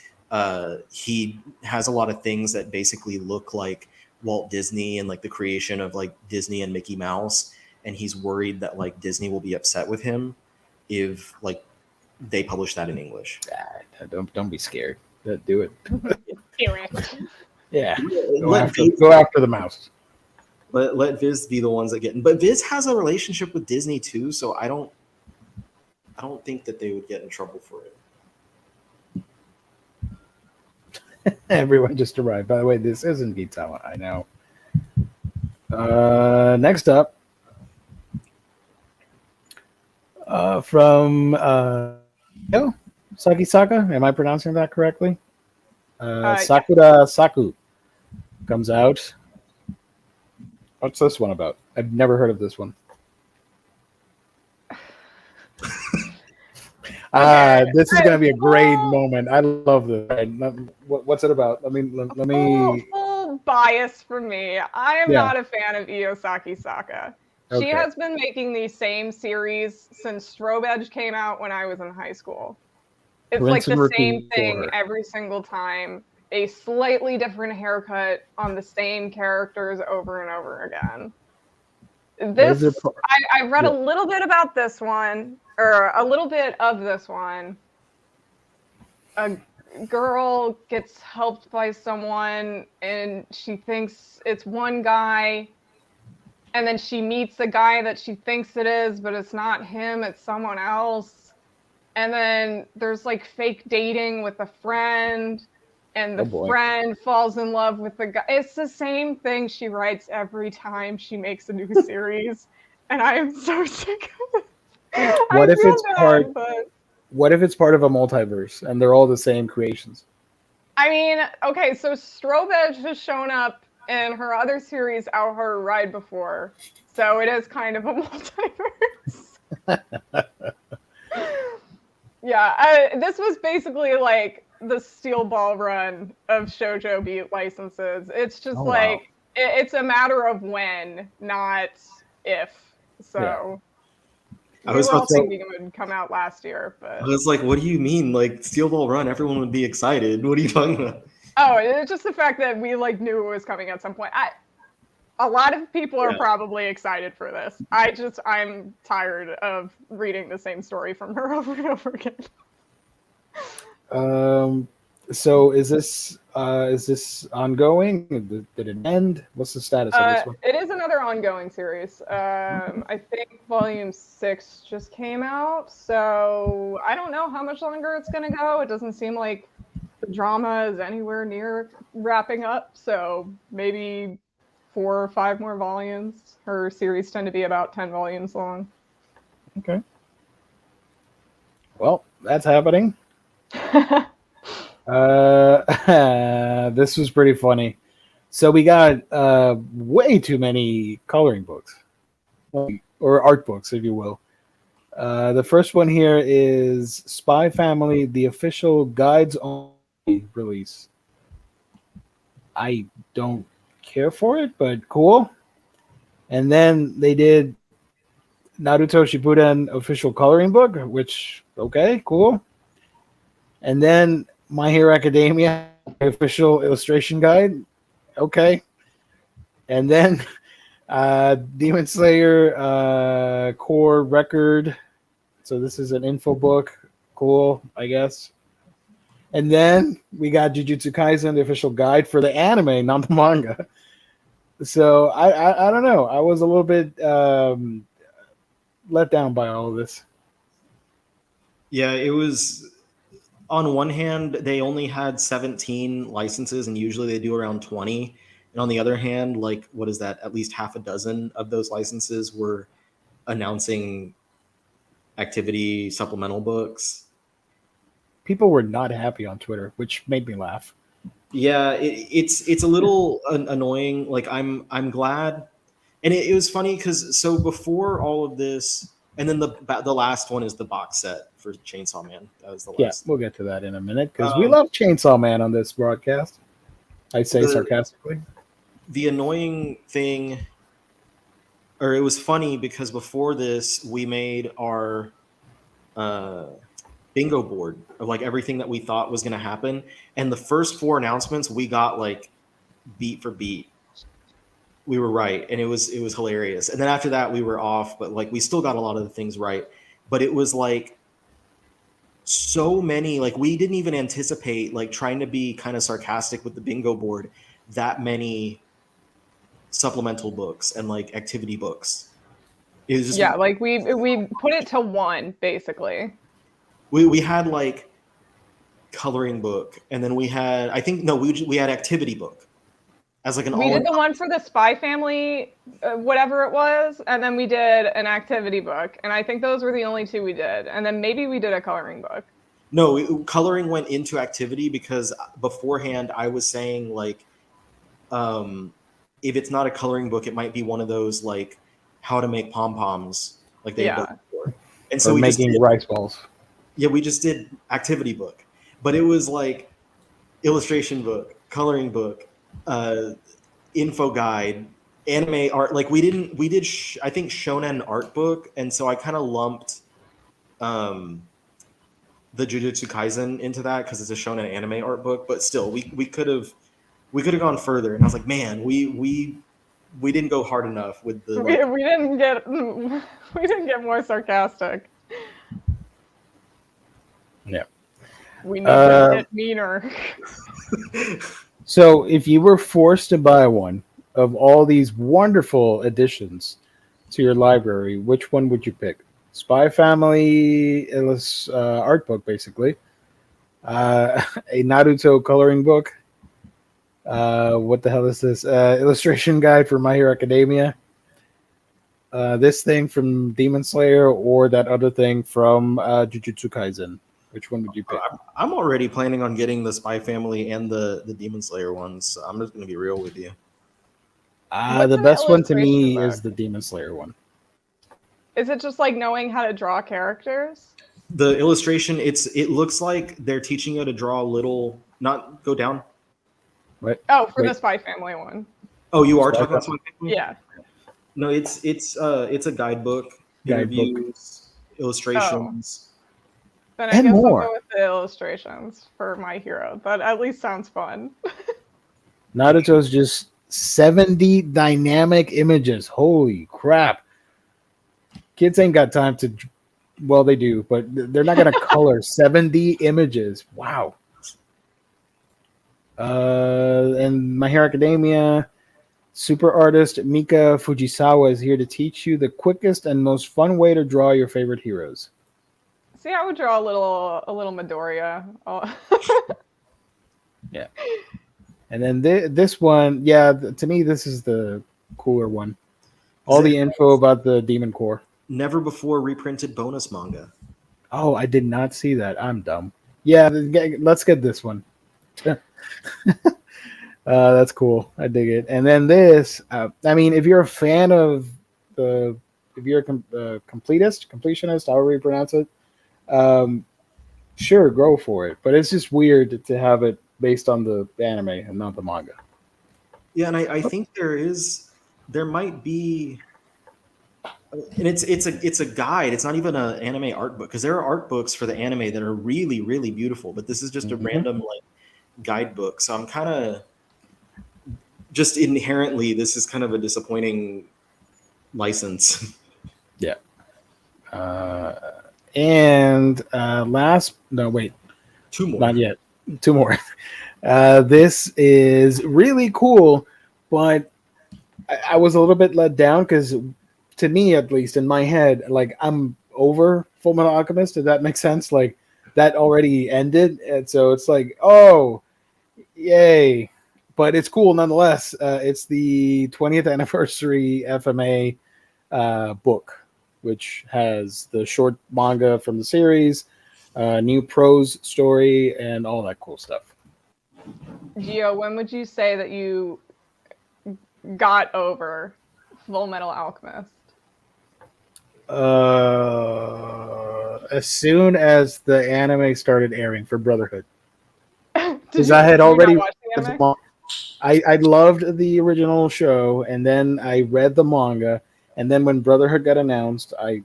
he has a lot of things that basically look like Walt Disney and like the creation of like Disney and Mickey Mouse. And he's worried that like Disney will be upset with him if like they publish that in English. Don't be scared. Do it. Yeah. Go Go after the mouse. Let Viz be the ones that get. But Viz has a relationship with Disney too, so I don't think that they would get in trouble for it. Everyone just arrived. By the way, this isn't Gintama. I know. Next up, from Sakisaka. Am I pronouncing that correctly? Sakura Saku comes out. What's this one about? I've never heard of this one. This is going to be a great moment. I love this. What's it about? Let me. Full bias from me. I am not a fan of Io Sakisaka. She has been making these same series since Strobe Edge came out when I was in high school. It's like the same thing every single time. A slightly different haircut on the same characters over and over again. I read a little bit about this one, or a little bit of this one. A girl gets helped by someone, and she thinks it's one guy, and then she meets the guy that she thinks it is, but it's not him, it's someone else. And then there's like fake dating with a friend. and Oh, the boy. friend falls in love with the guy. It's the same thing she writes every time she makes a new series, and I am so sick of it. I What if it's feel part? bad, but What if it's part of a multiverse and they're all the same creations? I mean, okay, so Strobedge has shown up in her other series, Our Horror Ride, before, so it is kind of a multiverse. Yeah, this was basically like the steel ball run of Shoujo Beat licenses. It's just Oh, wow. like it's a matter of when, not if. So I we was were all about to, thinking it would come out last year, I but was like, what do you mean? Like Steel Ball Run, everyone would be excited. What are you talking about? oh, it's just the fact that we like knew it was coming at some point. A lot of people are Yeah. probably excited for this. I'm tired of reading the same story from her over and over again. So is this ongoing? Did it end? What's the status of this one? It is another ongoing series. I think volume 6 just came out, so I don't know how much longer it's gonna go. It doesn't seem like the drama is anywhere near wrapping up, so maybe 4 or 5 more volumes. Her series tend to be about 10 volumes long. Okay. Well, that's happening. This was pretty funny. So we got way too many coloring books, or art books, if you will. The first one here is Spy Family, the official guides only release. I don't care for it, but cool. And then they did Naruto Shippuden official coloring book, which okay, cool. And then My Hero Academia official illustration guide, okay. And then Demon Slayer core record. So this is an info book, cool, I guess. And then we got Jujutsu Kaisen, the official guide for the anime, not the manga. So I don't know. I was a little bit let down by all of this. Yeah, it was. On one hand, they only had 17 licenses, and usually they do around 20. And on the other hand, like, what is that? At least half a dozen of those licenses were announcing activity supplemental books. People were not happy on Twitter, which made me laugh. Yeah, it's a little annoying. Like I'm glad, and it was funny because so before all of this, and then the last one is the box set for Chainsaw Man. That was the Yeah, last. we'll get to that in a minute because we love Chainsaw Man on this broadcast. I say sarcastically. The annoying thing, or it was funny because before this we made our bingo board of like everything that we thought was going to happen, and the first 4 announcements we got like beat for beat. We were right, and it was hilarious. And then after that we were off, but like we still got a lot of the things right. But it was like so many, like we didn't even anticipate, like trying to be kind of sarcastic with the bingo board, that many supplemental books and like activity books. It was just, Yeah, like we put it to 1 basically. we had like coloring book, and then we had, I think, no, we had activity book as like an We did the one for the Spy Family, whatever it was, and then we did an activity book, and I think those were the only 2 we did, and then maybe we did a coloring book. No, coloring went into activity because beforehand I was saying like, if it's not a coloring book, it might be one of those like how to make pom poms, like they've done before. And so or we making just did, rice balls. yeah, we just did activity book, but it was like illustration book, coloring book, info guide, anime art. Like we did I think shonen art book, and so I kind of lumped the Jujutsu Kaisen into that because it's a shonen anime art book. But still, we could have gone further, and I was like, man, we didn't go hard enough with the. Like, we didn't get more sarcastic. Yeah. We need to get meaner. So if you were forced to buy one of all these wonderful additions to your library, which one would you pick? Spy Family art book, basically. A Naruto coloring book. What the hell is this? Illustration guide for My Hero Academia. This thing from Demon Slayer, or that other thing from Jujutsu Kaisen. Which one would you pick? I'm already planning on getting the Spy Family and the Demon Slayer ones. So I'm just going to be real with you. The best one to me is the Demon Slayer one. Is it just like knowing how to draw characters? The illustration, it looks like they're teaching you to draw a little, not go down. What? Oh, for the Spy Family one. Oh, you are talking about Spy Family? Yeah. No, it's a guidebook, interviews, illustrations. Then I guess I'll go with the illustrations for My Hero. That at least sounds fun. Naruto's just 70 dynamic images. Holy crap. Kids ain't got time to, well, they do, but they're not going to color 70 images. Wow. And My Hero Academia, super artist Mika Fujisawa is here to teach you the quickest and most fun way to draw your favorite heroes. See, I would draw a little Midoriya. Oh. Yeah. And then this one, yeah, to me, this is the cooler one. All the info about the Demon Core. Never before reprinted bonus manga. Oh, I did not see that. I'm dumb. Yeah, let's get this one. That's cool. I dig it. And then this, I mean, if you're a fan of if you're a completionist, however you pronounce it, sure, go for it. But it's just weird to have it based on the anime and not the manga. Yeah, and I think there might be, and it's a guide. It's not even an anime art book, because there are art books for the anime that are really, really beautiful, but this is just a random like guidebook. So I'm kind of just inherently, this is kind of a disappointing license. Yeah. And two more. Not yet. Two more. This is really cool, but I was a little bit let down because, to me at least, in my head, like, I'm over Fullmetal Alchemist. Does that make sense? Like, that already ended, and so it's like, oh, yay! But it's cool nonetheless. It's the 20th anniversary FMA book, which has the short manga from the series, new prose story, and all that cool stuff. Gio, when would you say that you got over Fullmetal Alchemist? As soon as the anime started airing for Brotherhood. Because I had already I loved the original show, and then I read the manga, and then when Brotherhood got announced, I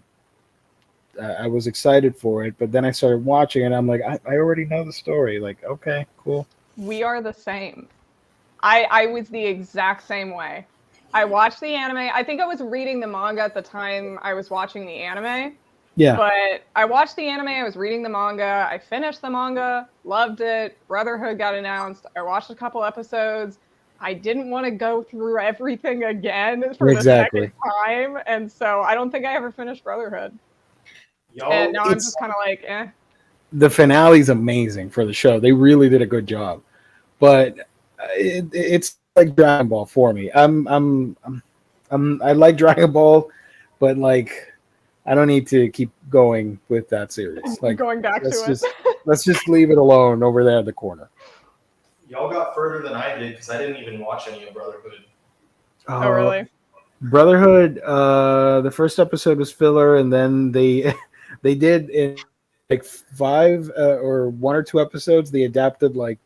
was excited for it, but then I started watching it, and I'm like, I already know the story. Like, okay, cool. We are the same. I was the exact same way. I watched the anime. I think I was reading the manga at the time I was watching the anime. Yeah. But I watched the anime, I was reading the manga, I finished the manga, loved it. Brotherhood got announced. I watched a couple episodes. I didn't want to go through everything again for the second time. And so I don't think I ever finished Brotherhood. And now I'm just kind of like, eh. The finale is amazing for the show. They really did a good job. But it's like Dragon Ball for me. I like Dragon Ball, but like, I don't need to keep going with that series. Like, going back to it. Let's just leave it alone over there in the corner. Y'all got further than I did because I didn't even watch any of Brotherhood. Oh, really? Brotherhood, the first episode was filler, and then they did in like 5 or 1 or 2 episodes, they adapted like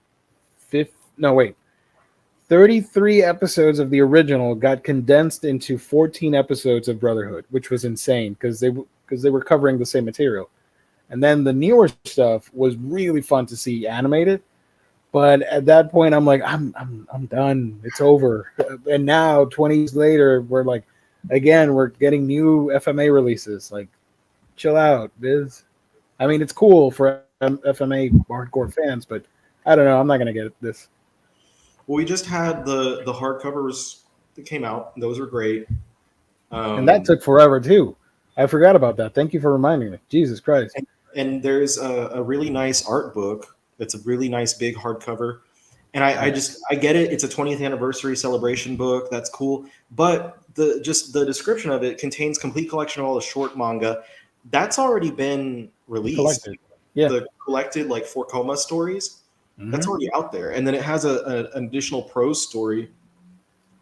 33 episodes of the original got condensed into 14 episodes of Brotherhood, which was insane because they were covering the same material. And then the newer stuff was really fun to see animated. But at that point, I'm like, I'm done. It's over. And now, 20 years later, we're getting new FMA releases. Like, chill out, Viz. I mean, it's cool for FMA hardcore fans, but I don't know. I'm not gonna get this. Well, we just had the hardcovers that came out. Those are great. And that took forever, too. I forgot about that. Thank you for reminding me. Jesus Christ. And there's a really nice art book It's a really nice big hardcover. And I get it. It's a 20th anniversary celebration book. That's cool. But the description of it contains complete collection of all the short manga. That's already been released. Collected. Yeah. The collected like 4 Coma stories. That's already out there. And then it has an additional prose story.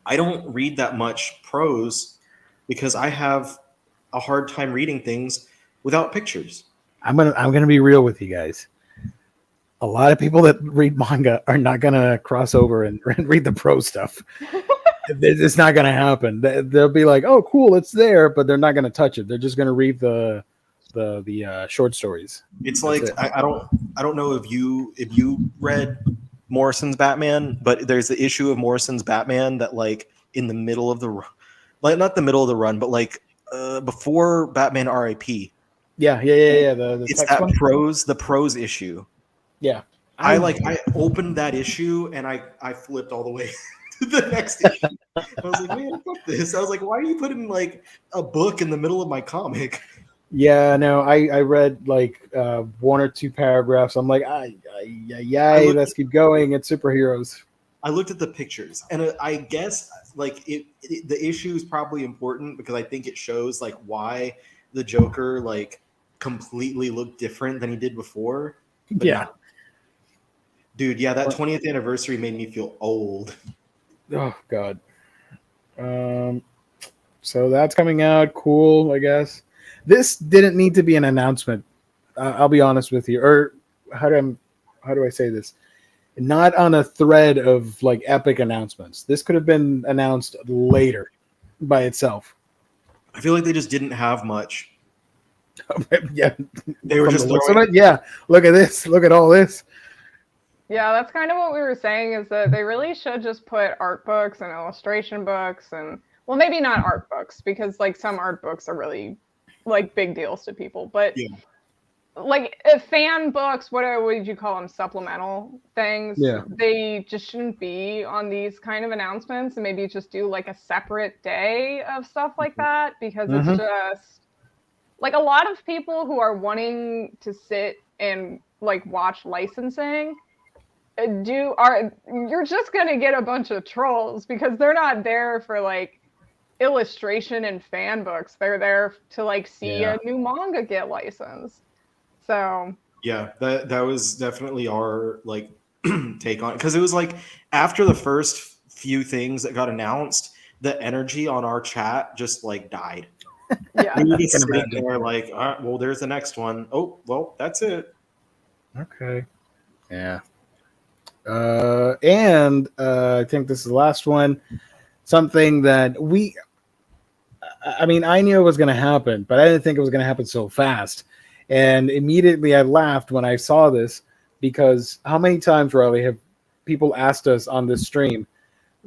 I don't read that much prose because I have a hard time reading things without pictures. I'm gonna be real with you guys. A lot of people that read manga are not gonna cross over and read the prose stuff. It's not gonna happen. They'll be like, "Oh, cool, it's there," but they're not gonna touch it. They're just gonna read the short stories. It's like I don't know if you read Morrison's Batman, but there's the issue of Morrison's Batman that like in the middle of the like not the middle of the run, but like before Batman R.I.P. Yeah. It's that one? the prose issue. Yeah, I opened that issue and I flipped all the way to the next issue. I was like, man, fuck this. I was like, why are you putting like a book in the middle of my comic? Yeah, no, I read like 1 or 2 paragraphs. I'm like, let's keep going. It's superheroes. I looked at the pictures, and I guess like the issue is probably important because I think it shows like why the Joker like completely looked different than he did before. But yeah, dude, yeah, that 20th anniversary made me feel old. Oh God. So that's coming out. Cool, I guess. This didn't need to be an announcement. I'll be honest with you. Or how do I say this? Not on a thread of like epic announcements. This could have been announced later by itself. I feel like they just didn't have much. Yeah, they were just throwing it. Yeah, look at this. Look at all this. Yeah, that's kind of what we were saying is that they really should just put art books and illustration books and well, maybe not art books because like some art books are really like big deals to people, but like fan books, what would you call them? Supplemental things. Yeah. They just shouldn't be on these kind of announcements and maybe just do like a separate day of stuff like that because it's just like a lot of people who are wanting to sit and like watch licensing you're just gonna get a bunch of trolls because they're not there for like illustration and fan books. They're there to like see a new manga get licensed. So yeah, that was definitely our like take on it because it was like after the first few things that got announced, the energy on our chat just like died. Yeah, we were just sitting there like, all right, well, there's the next one. Oh, well, that's it. Okay. Yeah. And I think this is the last one. Something that I knew it was going to happen, but I didn't think it was going to happen so fast. And immediately I laughed when I saw this because how many times, Riley, have people asked us on this stream,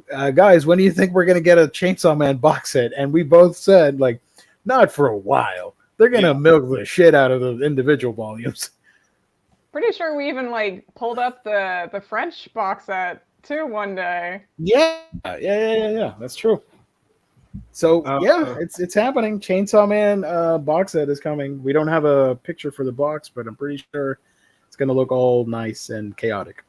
guys, when do you think we're going to get a Chainsaw Man box set? And we both said, like, not for a while. They're going to milk the shit out of the individual volumes. Pretty sure we even like pulled up the French box set too one day. Yeah. That's true. So it's happening. Chainsaw Man box set is coming. We don't have a picture for the box, but I'm pretty sure it's going to look all nice and chaotic.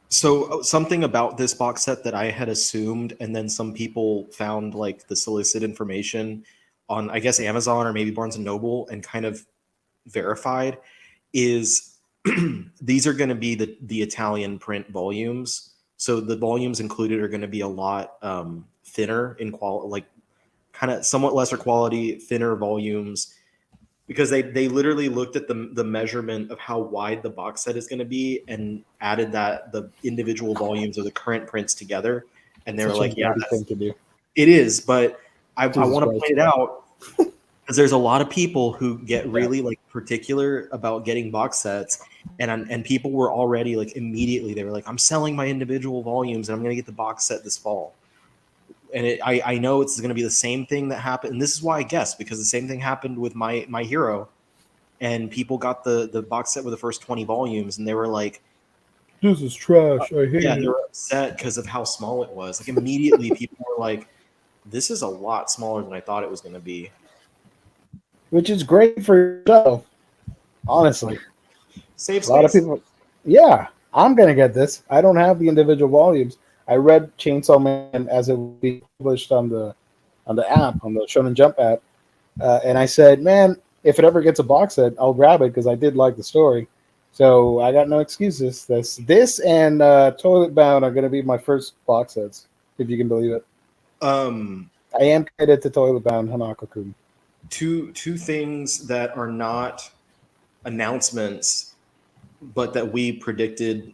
So something about this box set that I had assumed, and then some people found like the solicit information on, I guess, Amazon or maybe Barnes & Noble and kind of verified is these are going to be the Italian print volumes. So the volumes included are going to be a lot thinner in quality, like kind of somewhat lesser quality, thinner volumes, because they literally looked at the measurement of how wide the box set is going to be and added the individual volumes of the current prints together. And they were like, yeah, thing to do. It is, but I want to point it out because there's a lot of people who get really like particular about getting box sets, and people were already like immediately they were like, I'm selling my individual volumes and I'm going to get the box set this fall. And I know it's going to be the same thing that happened, and this is why I guess because the same thing happened with my Hero, and people got the box set with the first 20 volumes, and they were like, "This is trash. I hate it." Yeah, they were upset because of how small it was. Like immediately, people were like, "This is a lot smaller than I thought it was going to be." Which is great for your show, honestly. Save space. A lot of people, yeah. I'm gonna get this. I don't have the individual volumes. I read Chainsaw Man as it would be published on the app, on the Shonen Jump app, and I said, man, if it ever gets a box set, I'll grab it because I did like the story. So I got no excuses. This and Toilet Bound are going to be my first box sets, if you can believe it. I am committed to Toilet Bound Hanako-kun. Two things that are not announcements, but that we predicted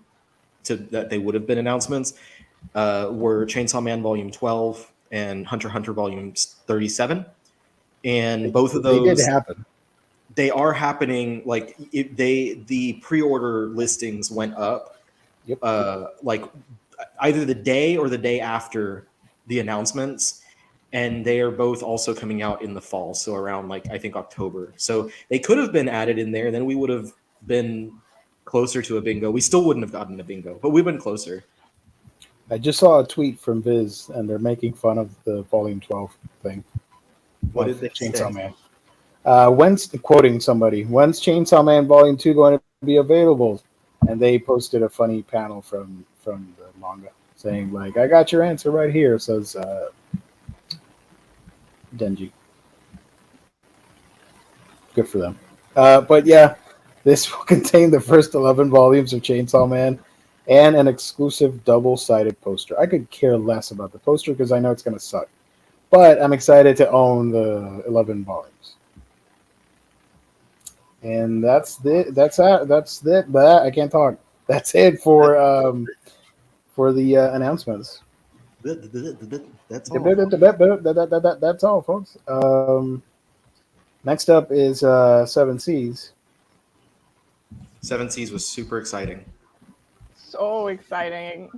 that they would have been announcements, were Chainsaw Man Volume 12 and Hunter x Hunter Volume 37. And both of those, they did happen. They are happening. Like the pre-order listings went up, Yep. like either the day or the day after the announcements, and they are both also coming out in the fall, so around like I think October. So they could have been added in there, then we would have been closer to a bingo. We still wouldn't have gotten a bingo, but we've been closer. I just saw a tweet from Viz, and they're making fun of the Volume 12 thing. What did they Chainsaw say? Man. When's quoting somebody? When's Chainsaw Man Volume 2 going to be available? And they posted a funny panel from the manga saying like, "I got your answer right here," says Denji. Good for them. But yeah, this will contain the first 11 volumes of Chainsaw Man and an exclusive double-sided poster. I could care less about the poster because I know it's going to suck. But I'm excited to own the 11 volumes. And that's it. That's it. But I can't talk. That's it for the announcements. That's all. That's all, folks. Next up is Seven Seas. Seven Seas was super exciting. So exciting.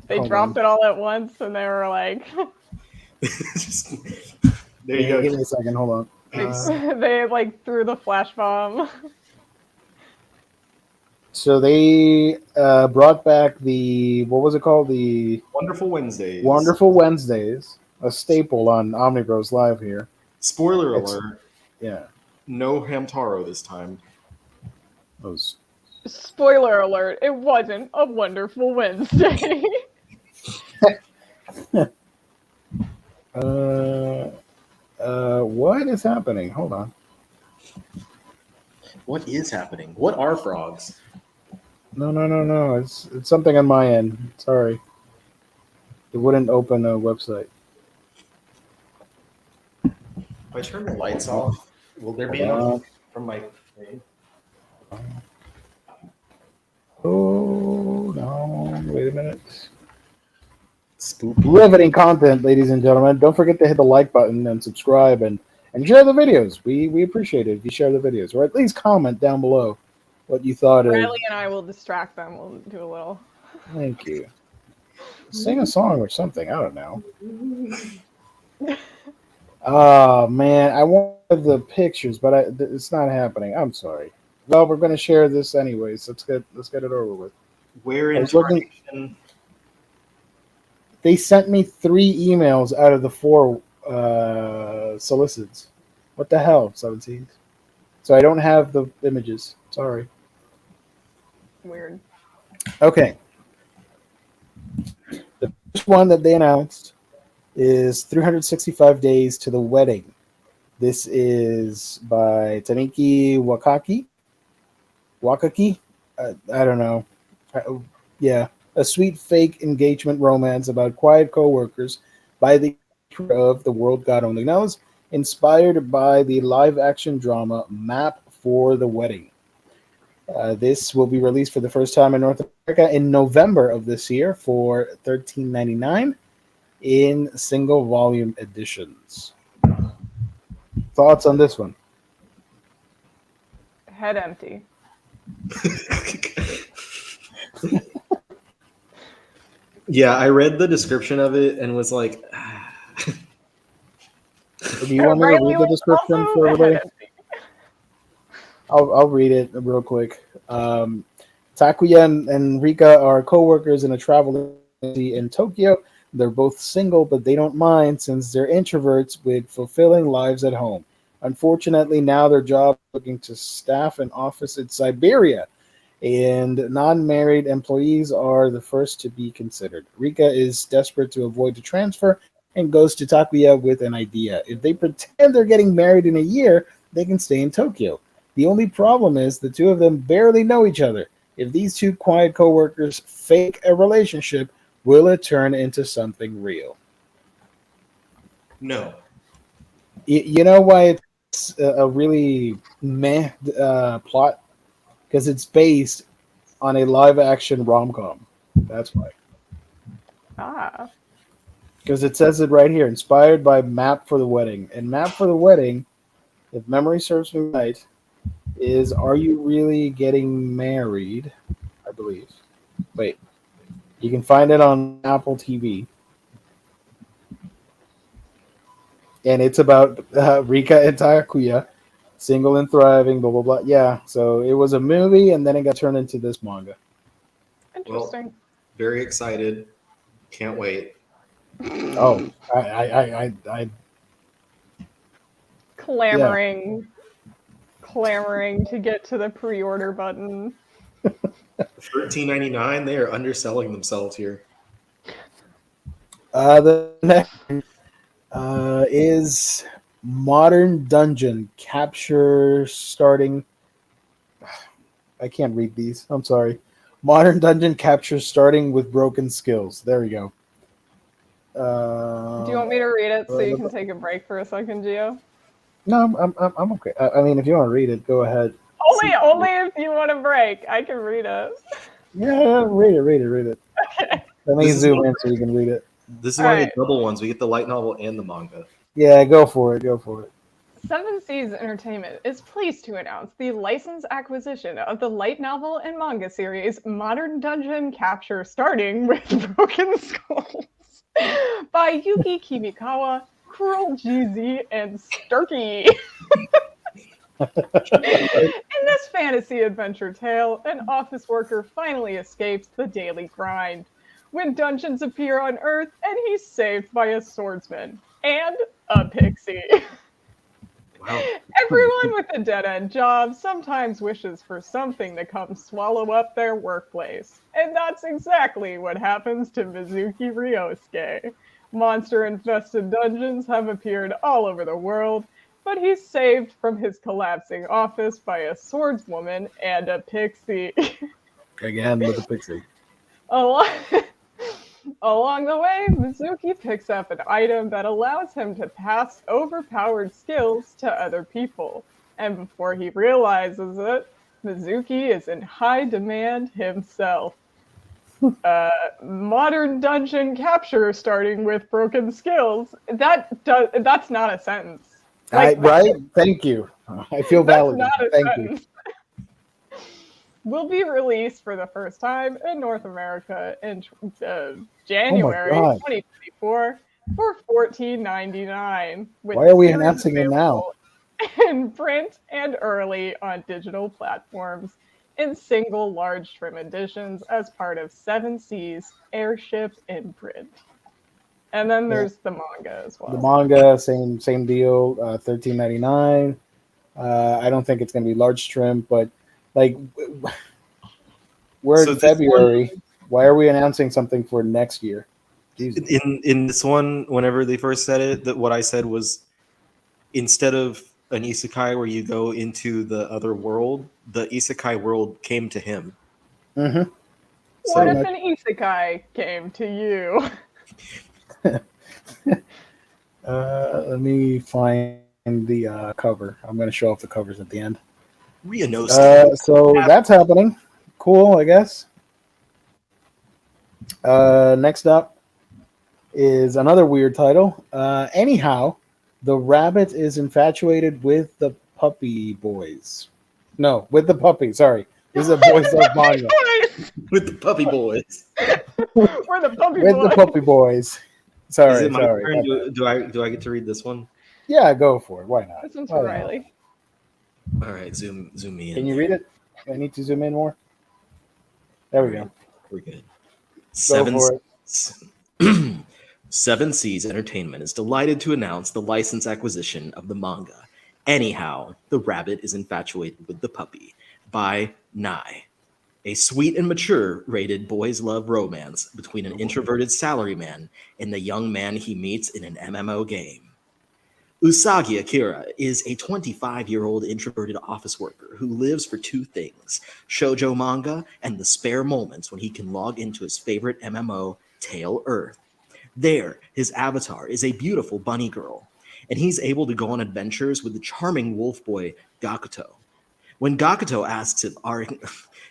They Hold dropped on. it all at once, and they were like, Just, there you go. Give me a second. Hold on. they like threw the flash bomb. So they brought back what was it called? The Wonderful Wednesdays. Wonderful Wednesdays, a staple on Omnibroslive here. Spoiler alert. Yeah. No Hamtaro this time. Those. Spoiler alert, it wasn't a wonderful Wednesday. What is happening? Hold on. What is happening? What are frogs? No. It's something on my end. Sorry. It wouldn't open a website. If I turn the lights off, will there be enough from my thing? Oh, no. Wait a minute. Riveting content, ladies and gentlemen. Don't forget to hit the like button and subscribe and share the videos. We appreciate it if you share the videos, or at least comment down below what you thought of. Riley and I will distract them. We'll do a little. Thank you. Sing a song or something. I don't know. Oh man, I wanted the pictures, but it's not happening. I'm sorry. Well, we're going to share this anyways. Let's get it over with. Where in I was looking- Tarnation? They sent me 3 emails out of the 4 solicits. What the hell, 17? So I don't have the images. Sorry. Weird. Okay. The first one that they announced is 365 Days to the Wedding. This is by Taniki Wakaki? I don't know. Yeah. A sweet fake engagement romance about quiet co-workers by the of The World God Only Knows, inspired by the live-action drama Map for the Wedding. This will be released for the first time in North America in November of this year for $13.99 in single volume editions. Thoughts on this one? Head empty. Yeah, I read the description of it and was like, Do you want me to read the description for everybody? I'll read it real quick. Takuya and Rika are co-workers in a travel agency in Tokyo. They're both single, but they don't mind since they're introverts with fulfilling lives at home. Unfortunately, now their job is looking to staff an office in Siberia. and non-married employees are the first to be considered. Rika is desperate to avoid the transfer and goes to Takuya with an idea. If they pretend they're getting married in a year, they can stay in Tokyo. The only problem is the two of them barely know each other. If these two quiet co-workers fake a relationship, will it turn into something real? No. You know why it's a really meh plot? Because it's based on a live-action rom-com. That's why. Ah. Because it says it right here, inspired by Map for the Wedding. And Map for the Wedding, if memory serves me right, is Are You Really Getting Married? I believe. Wait. You can find it on Apple TV. And it's about Rika and Takuya, single and thriving, blah, blah, blah. Yeah, so it was a movie, and then it got turned into this manga. Interesting. Well, very excited. Can't wait. Oh, I clamoring to get to the pre-order button. $13.99. They are underselling themselves here. The next is Modern Dungeon Capture starting. I can't read these. I'm sorry. Modern Dungeon Capture starting with broken skills. There we go. Do you want me to read it so you can take a break for a second, Gio? No, I'm okay. I mean, if you want to read it, go ahead. Only if you want a break. I can read it. Yeah, read it. Okay. Let me zoom in so you can read it. This is one of the double ones. We get the light novel and the manga. Yeah, go for it. Seven Seas Entertainment is pleased to announce the license acquisition of the light novel and manga series Modern Dungeon Capture starting with Broken Skulls by Yuki Kimikawa, Cruel Jeezy, and Starkey. In this fantasy adventure tale, an office worker finally escapes the daily grind when dungeons appear on Earth and he's saved by a swordsman and a pixie. Wow. Everyone with a dead-end job sometimes wishes for something to come swallow up their workplace. And that's exactly what happens to Mizuki Ryosuke. Monster-infested dungeons have appeared all over the world, but he's saved from his collapsing office by a swordswoman and a pixie. Again with the pixie. Along the way, Mizuki picks up an item that allows him to pass overpowered skills to other people. And before he realizes it, Mizuki is in high demand himself. Modern dungeon capture starting with broken skills. That's not a sentence. Right? Thank you. I feel validated. Thank you. Will be released for the first time in North America in January 2024 for $14.99. Why are we announcing it now? In print and early on digital platforms in single large trim editions as part of Seven Seas Airship imprint. And then there's the manga as well. The manga, same deal, $13.99. I don't think it's going to be large trim, but like we're in February. Why are we announcing something for next year? Jesus. In this one, whenever they first said it, that what I said was instead of an isekai where you go into the other world, the isekai world came to him. Mm-hmm. What if an isekai came to you? Let me find the cover. I'm going to show off the covers at the end. So that's happening. Cool, I guess. Next up is another weird title. Anyhow, the rabbit is infatuated with the puppy boys. No, with the puppy. Sorry, this is a Boys Love manga. With the puppy boys. We're the puppy boys. With the puppy boys. Sorry, is it my sorry. turn? Do I get to read this one? Yeah, go for it. Why not? This one's for Riley. All right, zoom me in. Can you read it? I need to zoom in more. There we go. We're good. Seven Seas Entertainment is delighted to announce the license acquisition of the manga. Anyhow, the rabbit is infatuated with the puppy by Nai. A sweet and mature rated boys love romance between an introverted salaryman and the young man he meets in an MMO game. Usagi Akira is a 25-year-old introverted office worker who lives for two things: shoujo manga and the spare moments when he can log into his favorite MMO, Tail Earth. There, his avatar is a beautiful bunny girl, and he's able to go on adventures with the charming wolf boy Gakuto. When Gakuto asks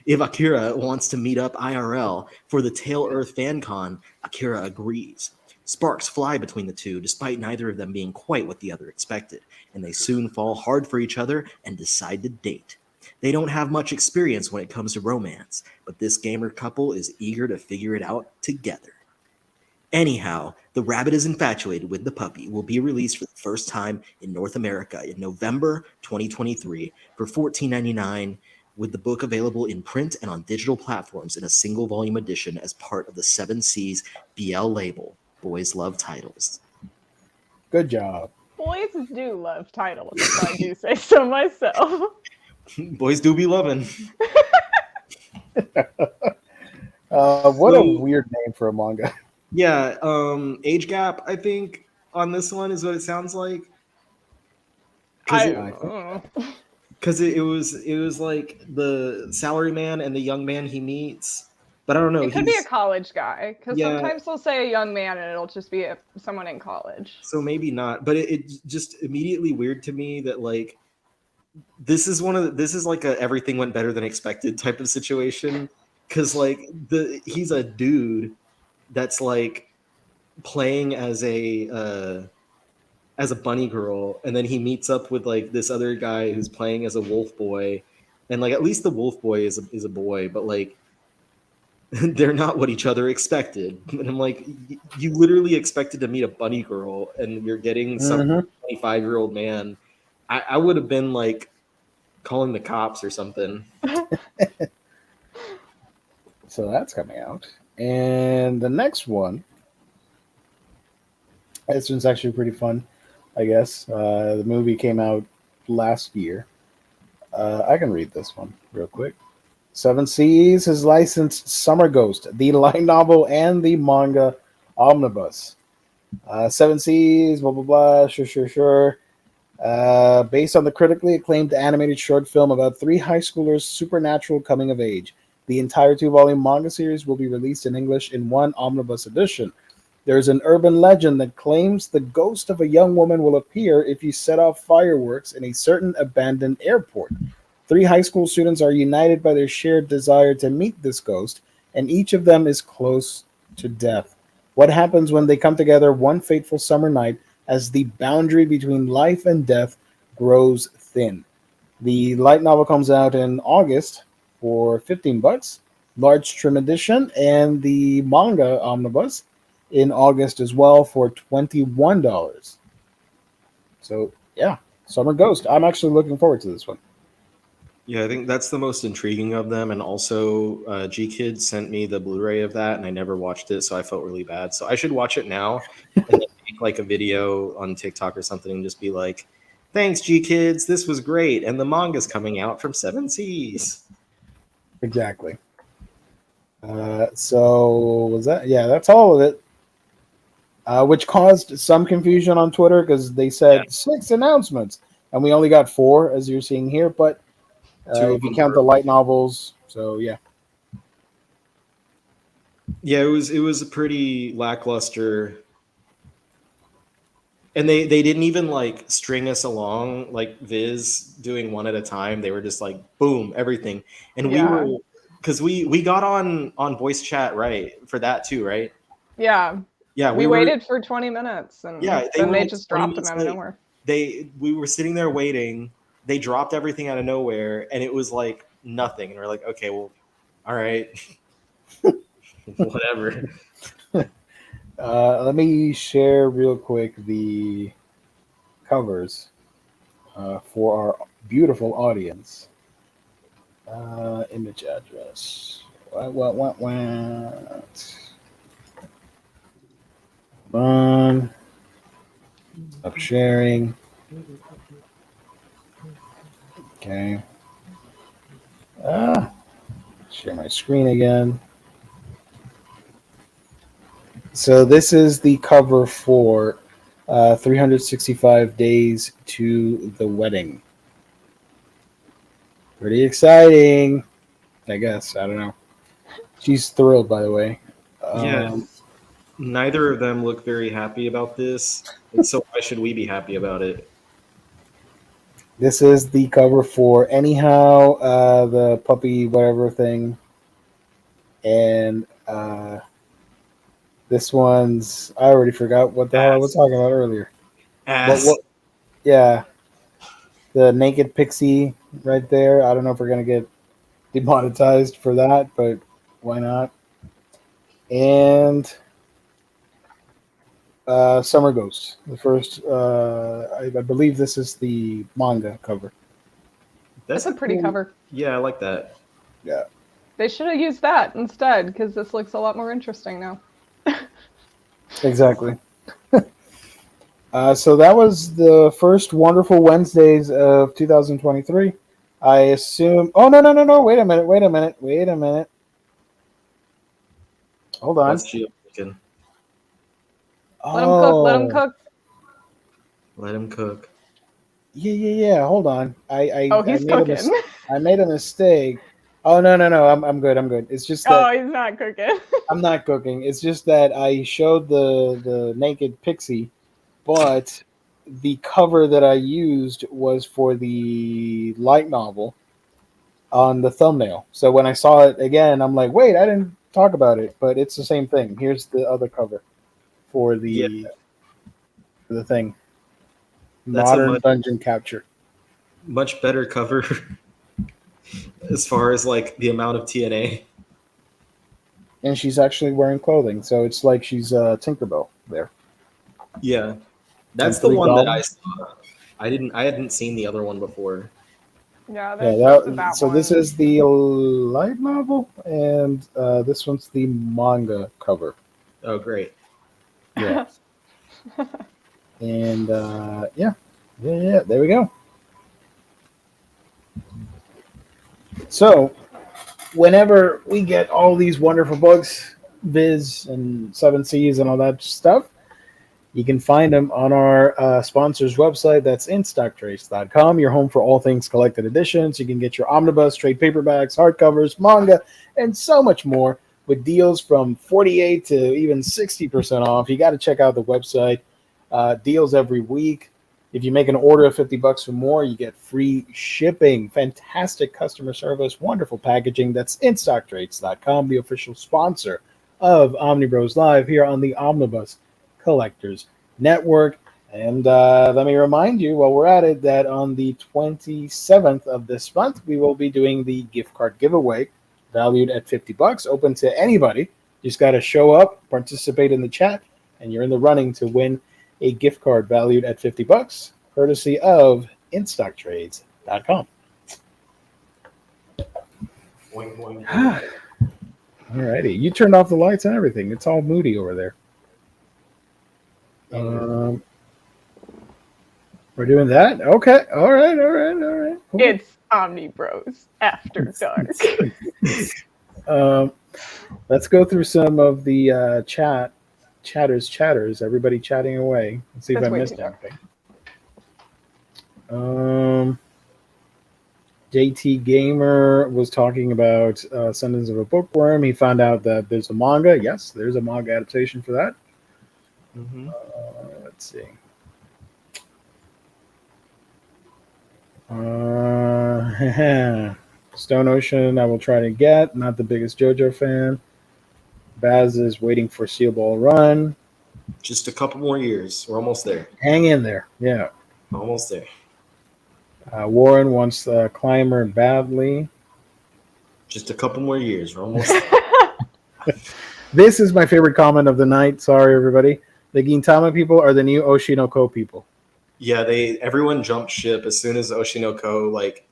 if Akira wants to meet up IRL for the Tail Earth FanCon, Akira agrees. Sparks fly between the two, despite neither of them being quite what the other expected, and they soon fall hard for each other and decide to date. They don't have much experience when it comes to romance, but this gamer couple is eager to figure it out together. Anyhow, The Rabbit is Infatuated with the Puppy will be released for the first time in North America in November 2023 for $14.99, with the book available in print and on digital platforms in a single volume edition as part of the Seven Seas BL label. Boys love titles. Good job. Boys do love titles, if I do say so myself. Boys do be loving. What a weird name for a manga. Yeah, age gap, I think, on this one is what it sounds like. Because it was like the salaryman and the young man he meets. But I don't know. It could be a college guy, because Yeah. sometimes they'll say a young man and it'll just be someone in college. So maybe not. But it just immediately weird to me that like this is like a everything went better than expected type of situation. Because like he's a dude that's like playing as a bunny girl, and then he meets up with like this other guy who's playing as a wolf boy, and like at least the wolf boy is a boy, but like they're not what each other expected. And I'm like, you literally expected to meet a bunny girl, and you're getting some 25-year-old man. I would have been like calling the cops or something. So that's coming out. And the next one, this one's actually pretty fun, I guess. The movie came out last year. I can read this one real quick. Seven Seas has licensed Summer Ghost, the light novel and the manga omnibus. Seven Seas, blah, blah, blah, sure. Based on the critically acclaimed animated short film about three high schoolers' supernatural coming of age. The entire 2-volume manga series will be released in English in one omnibus edition. There is an urban legend that claims the ghost of a young woman will appear if you set off fireworks in a certain abandoned airport. 3 high school students are united by their shared desire to meet this ghost, and each of them is close to death. What happens when they come together one fateful summer night as the boundary between life and death grows thin? The light novel comes out in August for $15, large trim edition, and the manga omnibus in August as well for $21. So yeah, Summer Ghost. I'm actually looking forward to this one. Yeah, I think that's the most intriguing of them. And also, G Kids sent me the Blu-ray of that, and I never watched it, so I felt really bad. So I should watch it now and then make like a video on TikTok or something and just be like, "Thanks, G Kids, this was great." And the manga's coming out from Seven Seas. Exactly. So was that? Yeah, that's all of it. Which caused some confusion on Twitter because they said 6 announcements, and we only got 4, as you're seeing here. But if you count the light novels, so yeah. Yeah, it was a pretty lackluster. And they didn't even like string us along like Viz doing one at a time. They were just like boom, everything. And we were, because we got on voice chat, right, for that too, right? Yeah. Yeah, we waited for 20 minutes, and then they just dropped them out of nowhere. We were sitting there waiting. They dropped everything out of nowhere, and it was like nothing. And we're like, okay, well, all right, whatever. Let me share real quick the covers for our beautiful audience. Image address. What? Stop sharing. Okay. Share my screen again. So this is the cover for 365 Days to the Wedding. Pretty exciting, I guess. I don't know. She's thrilled, by the way. Yeah. Neither of them look very happy about this. And so why should we be happy about it? This is the cover for Anyhow, the puppy whatever thing. And this one's, I already forgot what the hell I was talking about earlier. Ass. Yeah, the naked pixie right there. I don't know if we're going to get demonetized for that, but why not? And Summer Ghost, the first, I believe this is the manga cover. That's a pretty cover. Yeah, I like that. Yeah. They should have used that instead, because this looks a lot more interesting now. Exactly. So that was the first Wonderful Wednesdays of 2023. I assume. Oh no! Wait a minute! Hold on. What's she thinking? Let him cook. Let him cook. Let him cook. Yeah. Hold on. He's cooking. I made a mistake. Oh no! I'm good. It's just that. Oh, he's not cooking. I'm not cooking. It's just that I showed the naked pixie, but the cover that I used was for the light novel on the thumbnail. So when I saw it again, I'm like, wait, I didn't talk about it, but it's the same thing. Here's the other cover for the for the thing. That's Modern Dungeon Capture. Much better cover as far as like the amount of TNA. And she's actually wearing clothing, so it's like she's Tinkerbell there. Yeah. That's the one that I saw. I hadn't seen the other one before. Yeah, that so one. This is the light novel, and this one's the manga cover. Oh, great! Yeah, and yeah, there we go. So, whenever we get all these wonderful books, Viz and Seven Seas and all that stuff, you can find them on our sponsor's website. That's instocktrades.com, your home for all things collected editions. You can get your omnibus, trade paperbacks, hardcovers, manga, and so much more with deals from 48 to even 60% off. You got to check out the website. Deals every week. If you make an order of $50 or more, you get free shipping. Fantastic customer service, wonderful packaging. That's instocktrades.com, the official sponsor of Omnibroslive here on the Omnibus Collectors Network. And let me remind you while we're at it that on the 27th of this month we will be doing the gift card giveaway valued at $50, open to anybody. You just got to show up, participate in the chat, and you're in the running to win a gift card valued at $50, courtesy of instocktrades.com. Alrighty, you turned off the lights and everything. It's all moody over there. We're doing that? Okay. All right. Cool. It's Omnibros After Dark. Let's go through some of the chatters. Everybody chatting away. Let's see if I missed anything. JT Gamer was talking about Sentence of a Bookworm. He found out that there's a manga. Yes, there's a manga adaptation for that. Mm-hmm. Let's see. Stone Ocean, I will try to get. Not the biggest JoJo fan. Baz is waiting for Seal Ball Run. Just a couple more years. We're almost there. Hang in there. Yeah. Almost there. Warren wants Climber badly. Just a couple more years. We're almost there. This is my favorite comment of the night. Sorry, everybody. The Gintama people are the new Oshinoko people. Yeah, everyone jumped ship as soon as Oshinoko, like,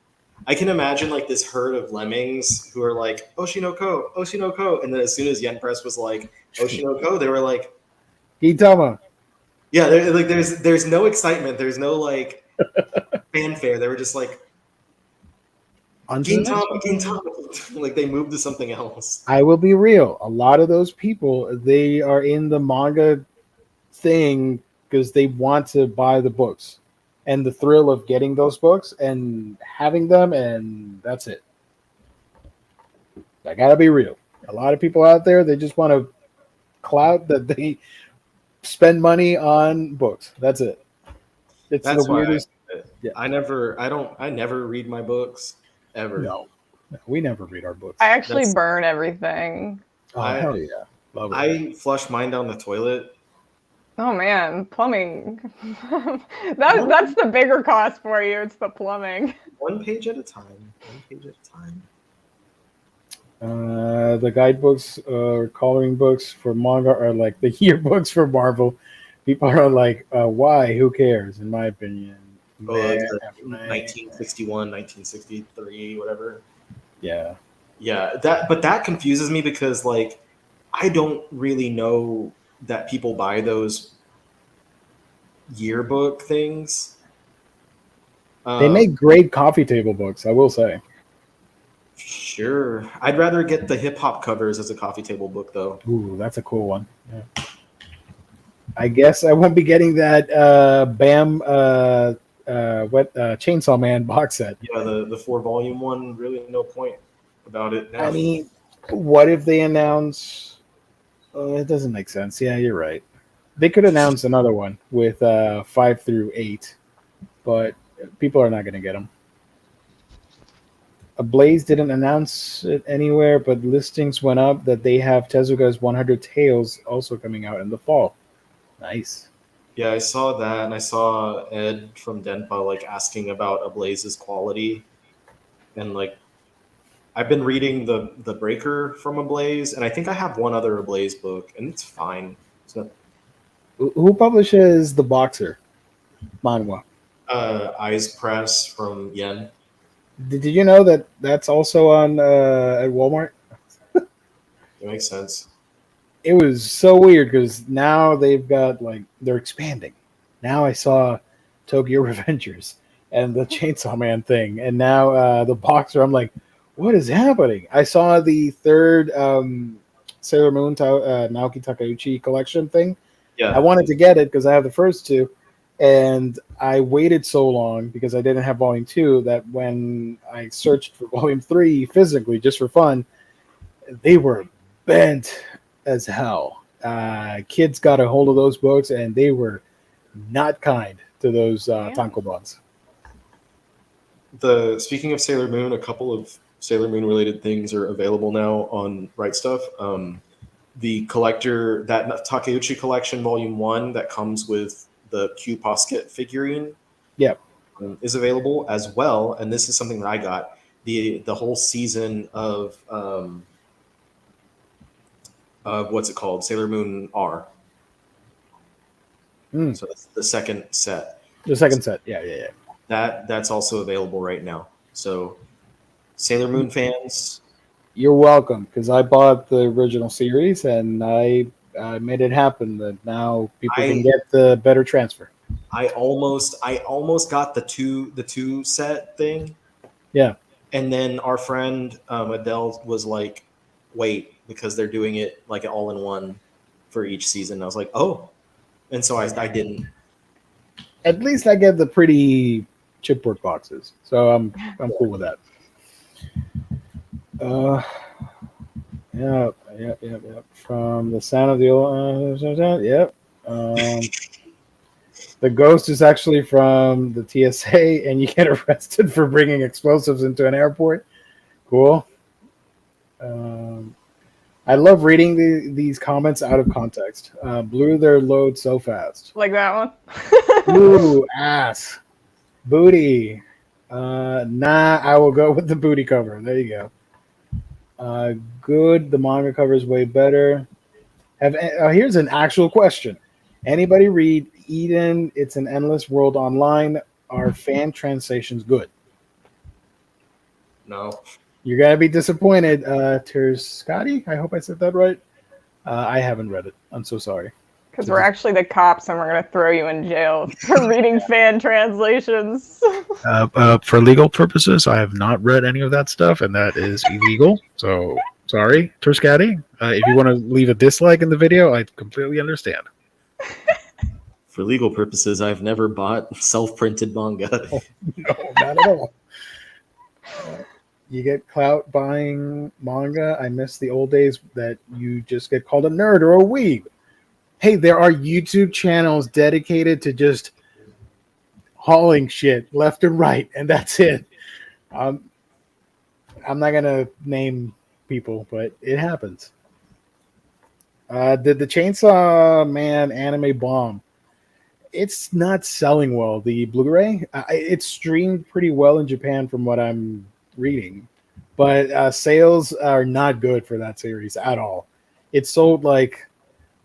I can imagine like this herd of lemmings who are like, Oshinoko, and then as soon as Yen Press was like, Oshinoko, they were like, Gintama. Yeah, like there's no excitement, there's no like fanfare. They were just like, On to the next Gintama. Like they moved to something else. I will be real. A lot of those people, they are in the manga thing because they want to buy the books and the thrill of getting those books and having them, and that's it. I gotta be real. A lot of people out there, they just want to clout that they spend money on books. That's it. It's That's the why weirdest. Yeah. I never read my books ever. No, we never read our books. I actually That's- burn everything. Oh, hell yeah. Love it. I flush mine down the toilet. Oh man, plumbing. That's the bigger cost for you. It's the plumbing. One page at a time. One page at a time. The guidebooks or coloring books for manga are like the yearbooks for Marvel. People are like, why? Who cares? In my opinion. Oh, like the 1961, 1963, whatever. Yeah. Yeah, but that confuses me because like I don't really know that people buy those yearbook things. They make great coffee table books, I will say. Sure. I'd rather get the hip hop covers as a coffee table book though. Ooh, that's a cool one. Yeah. I guess I won't be getting that Bam Chainsaw Man box set. Yeah, the 4-volume one, really no point about it now. I mean, what if they announce it doesn't make sense. Yeah, you're right. They could announce another one with 5 through 8, but people are not going to get them. Blaze didn't announce it anywhere, but listings went up that they have Tezuka's 100 Tales also coming out in the fall. Nice. Yeah, I saw that, and I saw Ed from Denpa like asking about Ablaze's quality, and like I've been reading the Breaker from Ablaze, and I think I have one other Ablaze book, and it's fine. So, Who publishes The Boxer manhwa? Eyes Press from Yen. Did you know that that's also on at Walmart? It makes sense. It was so weird because now they've got like they're expanding. Now I saw Tokyo Revengers and the Chainsaw Man thing, and now the Boxer. I'm like, what is happening? I saw the third Sailor Moon Naoki Takeuchi collection thing. Yeah, I wanted to get it because I have the first two, and I waited so long because I didn't have volume 2 that when I searched for volume 3 physically just for fun, they were bent as hell. Kids got a hold of those books and they were not kind to those tankobons. Speaking of Sailor Moon, a couple of Sailor Moon related things are available now on Right Stuff. The collector, that Takeuchi collection volume 1 that comes with the Q Posket figurine, is available as well. And this is something that I got, the whole season of what's it called, Sailor Moon R. So that's the second set. The second set, yeah. That's also available right now. So Sailor Moon fans, you're welcome, because I bought the original series and I made it happen that now people can get the better transfer. I almost got the two set thing. Yeah. And then our friend Adele was like, wait, because they're doing it like all in one for each season. I was like, oh. And so I didn't. At least I get the pretty chipboard boxes. So I'm cool with that. Yeah. From the sound of the old, yep. The ghost is actually from the TSA, and you get arrested for bringing explosives into an airport. Cool. I love reading these comments out of context. Blew their load so fast. Like that one? Ooh, ass. Booty. Nah, I will go with the booty cover. There you go. Good. The manga cover is way better. Here's an actual question. Anybody read Eden? It's an Endless World Online. Are fan translations good? No. You're gonna be disappointed. Scotty, I hope I said that right. I haven't read it. I'm so sorry. Because we're actually the cops and we're going to throw you in jail for reading fan translations. For legal purposes, I have not read any of that stuff, and that is illegal. So, sorry, Turscati. If you want to leave a dislike in the video, I completely understand. For legal purposes, I've never bought self-printed manga. Oh, no, not at all. You get clout buying manga. I miss the old days that you just get called a nerd or a weeb. Hey, there are YouTube channels dedicated to just hauling shit left and right, and that's it. I'm not gonna name people, but it happens. Did the Chainsaw Man anime bomb? It's not selling well. The Blu-ray, it's streamed pretty well in Japan from what I'm reading, but sales are not good for that series at all. It sold like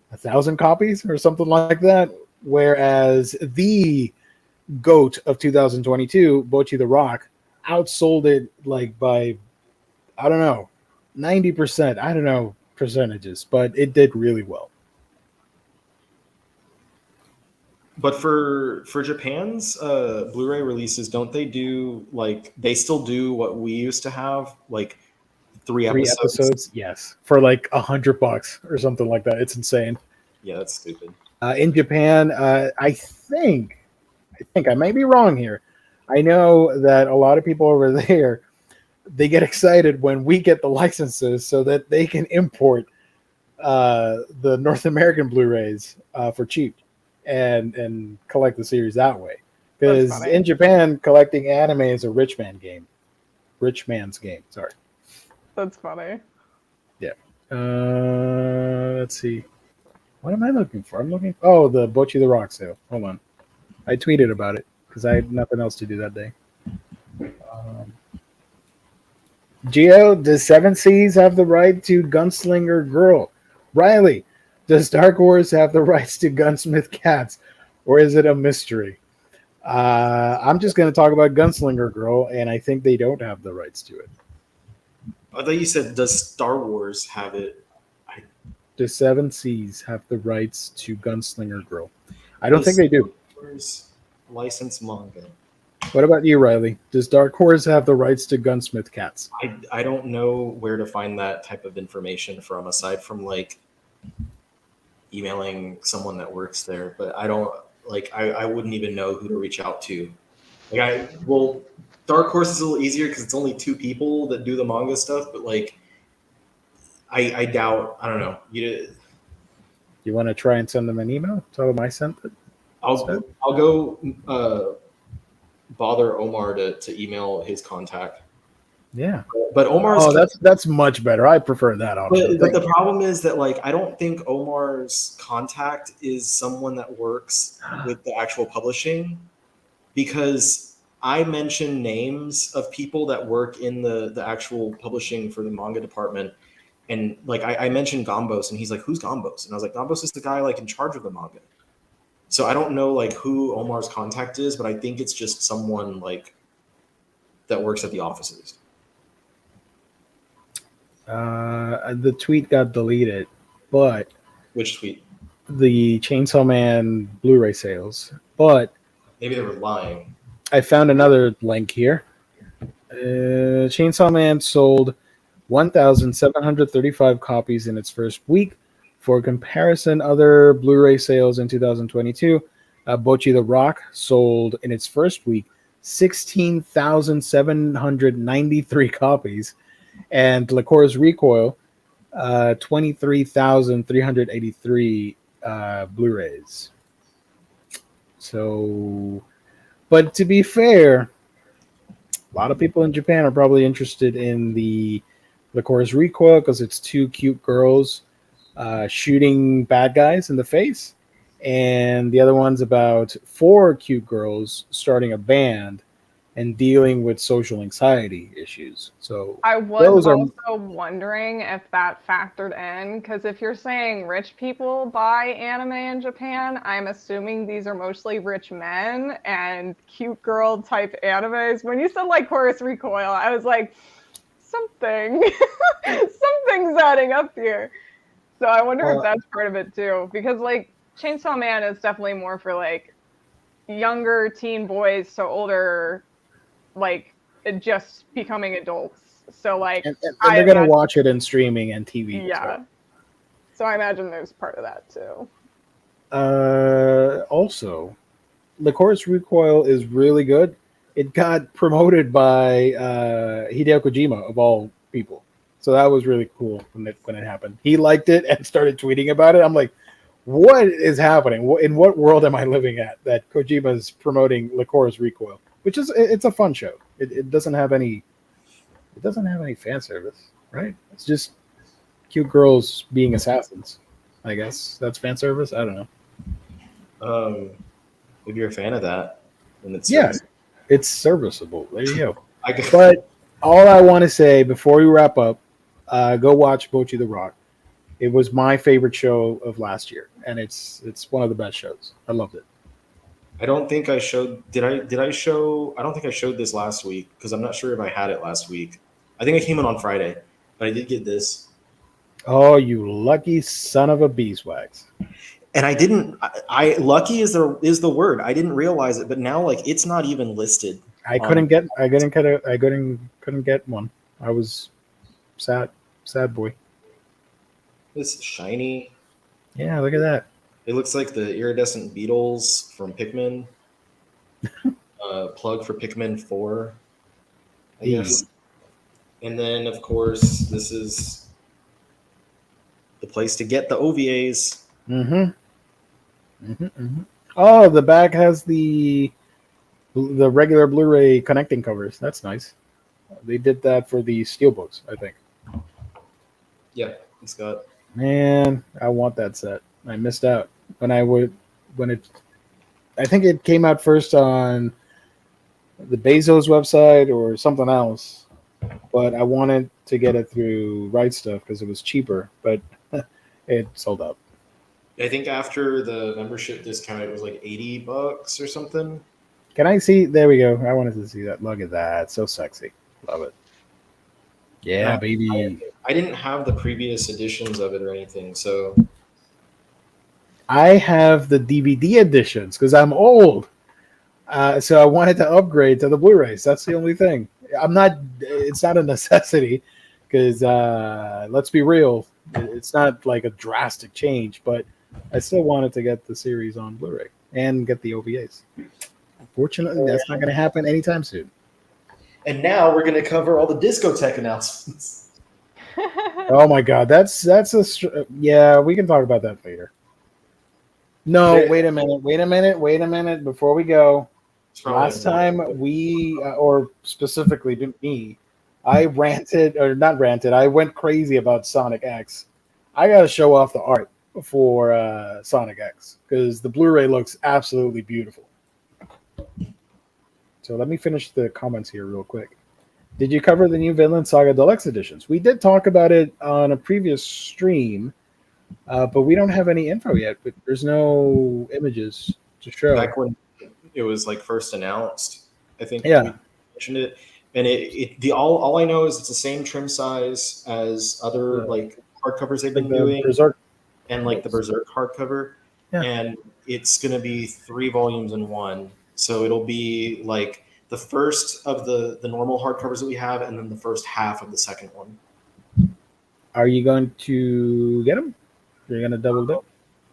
1,000 copies or something like that, whereas the GOAT of 2022, Bocchi the Rock, outsold it like by, I don't know, 90%. I don't know percentages, but it did really well. But for Japan's Blu-ray releases, don't they do like they still do what we used to have, like three episodes? Yes, for like $100 or something like that. It's insane. Yeah, that's stupid. In Japan, I think I may be wrong here. I know that a lot of people over there, they get excited when we get the licenses so that they can import the North American Blu-rays for cheap and collect the series that way. Because in Japan, collecting anime is a rich man's game. Sorry. That's funny. Yeah. Let's see. What am I looking for? The Bocchi the Rock sale. Hold on. I tweeted about it because I had nothing else to do that day. Gio, does Seven Seas have the right to Gunslinger Girl? Riley, does Dark Horse have the rights to Gunsmith Cats? Or is it a mystery? I'm just going to talk about Gunslinger Girl, and I think they don't have the rights to it. I thought you said, does Star Wars have it? Does Seven Seas have the rights to Gunslinger Girl? I don't think they do. Licensed manga. What about you, Riley? Does Dark Horse have the rights to Gunsmith Cats? I don't know where to find that type of information from, aside from like emailing someone that works there. But I don't I wouldn't even know who to reach out to. Dark Horse is a little easier because it's only 2 people that do the manga stuff. But like, I doubt. I don't know. You want to try and send them an email? Tell them I sent it. I'll go bother Omar to email his contact. Yeah, but Omar's that's much better. I prefer that option. But the problem is that I don't think Omar's contact is someone that works with the actual publishing, because I mentioned names of people that work in the actual publishing for the manga department. And I mentioned Gambos, and he's like, "Who's Gambos?" And I was like, "Gambos is the guy in charge of the manga." So I don't know who Omar's contact is, but I think it's just someone that works at the offices. The tweet got deleted, but which tweet? The Chainsaw Man Blu-ray sales, but maybe they were lying. I found another link here. Chainsaw Man sold 1,735 copies in its first week. For comparison, other Blu-ray sales in 2022, Bocchi the Rock sold in its first week 16,793 copies, and Lacour's Recoil 23,383 Blu-rays. So, but to be fair, a lot of people in Japan are probably interested in the Lacour's Recoil because it's 2 cute girls shooting bad guys in the face, and the other one's about 4 cute girls starting a band and dealing with social anxiety issues. So I was also wondering if that factored in, because if you're saying rich people buy anime in Japan, I'm assuming these are mostly rich men and cute girl type animes. When you said Chorus Recoil, I was like, something's adding up here. So I wonder if that's part of it too, because Chainsaw Man is definitely more for like younger teen boys, so older, like just becoming adults. So like, And I they're gonna imagine, watch it in streaming and TV. yeah. So I imagine there's part of that too. So. Also, Licorice Recoil is really good. It got promoted by Hideo Kojima of all people, so that was really cool when it happened. He liked it and started tweeting about it. I'm like, what is happening? In what world am I living at that Kojima is promoting Licorice Recoil? Which is it's a fun show. It doesn't have any fan service, right? It's just cute girls being assassins. I guess that's fan service. I don't know. If you're a fan of that, then it's it's serviceable. There you go. guess. But all I want to say before we wrap up, go watch Bocchi the Rock. It was my favorite show of last year, and it's one of the best shows. I loved it. I don't think I showed. Did I show? I don't think I showed this last week because I'm not sure if I had it last week. I think I came in on Friday, but I did get this. Oh, you lucky son of a beeswax! And I didn't. I lucky is the word. I didn't realize it, but now like it's not even listed. I couldn't get one. I was sad boy. This shiny. Yeah, look at that. It looks like the iridescent beetles from Pikmin. Plug for Pikmin 4, I guess. And then, of course, this is the place to get the OVAs. Oh, the back has the regular Blu-ray connecting covers. That's nice. They did that for the steelbooks, I think. Yeah, it's got. Man, I want that set. I missed out I think it came out first on the Bezos website or something else, but I wanted to get it through Right Stuff because it was cheaper, but it sold out. I think after the membership discount, it was like $80 or something. Can I see? There we go. I wanted to see that. Look at that. So sexy. Love it. Yeah, baby. I didn't have the previous editions of it or anything, so I have the DVD editions because I'm old. So I wanted to upgrade to the Blu-rays. That's the only thing. It's not a necessity because let's be real, it's not like a drastic change, but I still wanted to get the series on Blu-ray and get the OVAs. Unfortunately, that's not going to happen anytime soon. And now we're going to cover all the discotheque announcements. Oh my God, yeah. We can talk about that later. No, wait a minute. Before we go, last time or specifically me, I I went crazy about Sonic X. I got to show off the art for Sonic X because the Blu-ray looks absolutely beautiful. So let me finish the comments here real quick. Did you cover the new Vinland Saga Deluxe editions? We did talk about it on a previous stream, but we don't have any info yet. But there's no images to show. Back when it was like first announced, I think we mentioned it. And all I know is it's the same trim size as other like hardcovers they've been doing, Berserk. And like the Berserk hardcover. Yeah. And it's going to be 3 volumes in one. So it'll be like the first of the normal hardcovers that we have, and then the first half of the second one. Are you going to get them? You're going to double dip?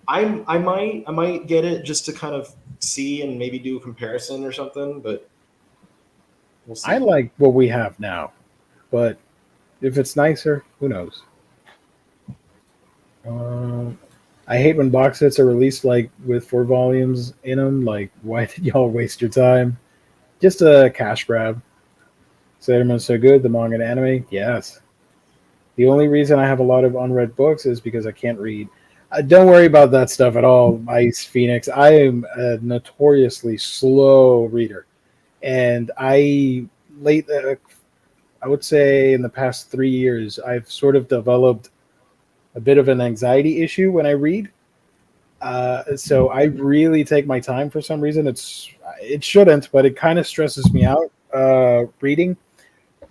I might get it just to kind of see and maybe do a comparison or something, but we'll see. I like what we have now, but if it's nicer, who knows? I hate when box sets are released like with 4 volumes in them. Like, why did y'all waste your time? Just a cash grab. Sailor Moon's so good, the manga and anime, yes. The only reason I have a lot of unread books is because I can't read. Don't worry about that stuff at all, Ice Phoenix. I am a notoriously slow reader, and I would say in the past 3 years, I've sort of developed a bit of an anxiety issue when I read. So I really take my time for some reason. It shouldn't, but it kind of stresses me out reading.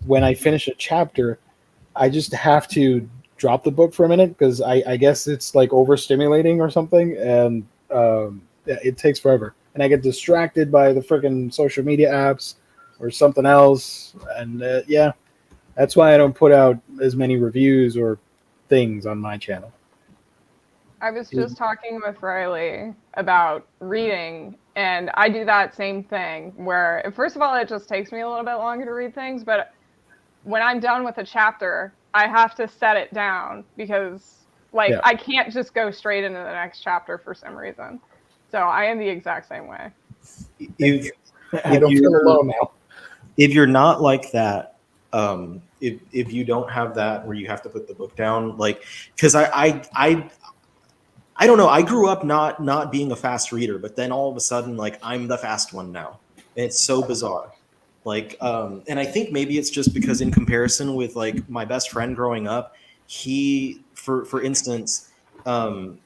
When I finish a chapter, I just have to drop the book for a minute because I guess it's like overstimulating or something, and it takes forever, and I get distracted by the freaking social media apps or something else, and yeah, that's why I don't put out as many reviews or things on my channel. I was just talking with Riley about reading, and I do that same thing where, first of all, it just takes me a little bit longer to read things, but when I'm done with a chapter, I have to set it down because, like, I can't just go straight into the next chapter for some reason. So I am the exact same way. I don't feel alone now. If you're not like that, if you don't have that where you have to put the book down, like, because I don't know. I grew up not being a fast reader, but then all of a sudden, like, I'm the fast one now. And it's so bizarre. Like, and I think maybe it's just because in comparison with like my best friend growing up, he, for instance,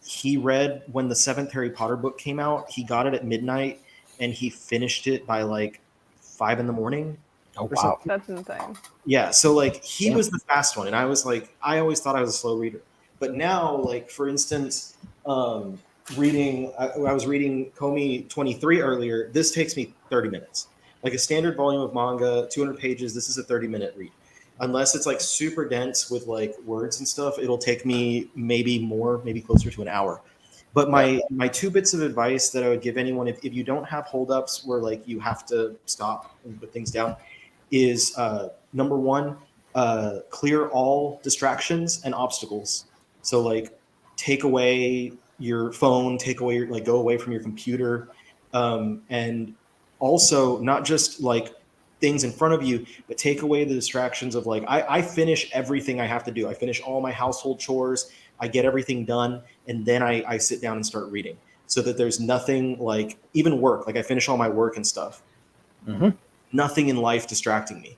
he read when the 7th Harry Potter book came out. He got it at midnight and he finished it by like 5 a.m. Oh wow, that's insane. Yeah, so like he was the fast one, and I was like, I always thought I was a slow reader, but now, like, for instance, reading, I was reading Komi 23 earlier. This takes me 30 minutes. Like a standard volume of manga, 200 pages. This is a 30-minute read. Unless it's like super dense with like words and stuff, it'll take me maybe more, maybe closer to an hour. But my 2 bits of advice that I would give anyone, if you don't have holdups where like you have to stop and put things down, is number 1, clear all distractions and obstacles. So like take away your phone, take away your, like, go away from your computer, and also not just like things in front of you, but take away the distractions of like, I finish everything I have to do. I finish all my household chores. I get everything done. And then I sit down and start reading so that there's nothing, like even work, like I finish all my work and stuff. Mm-hmm. Nothing in life distracting me.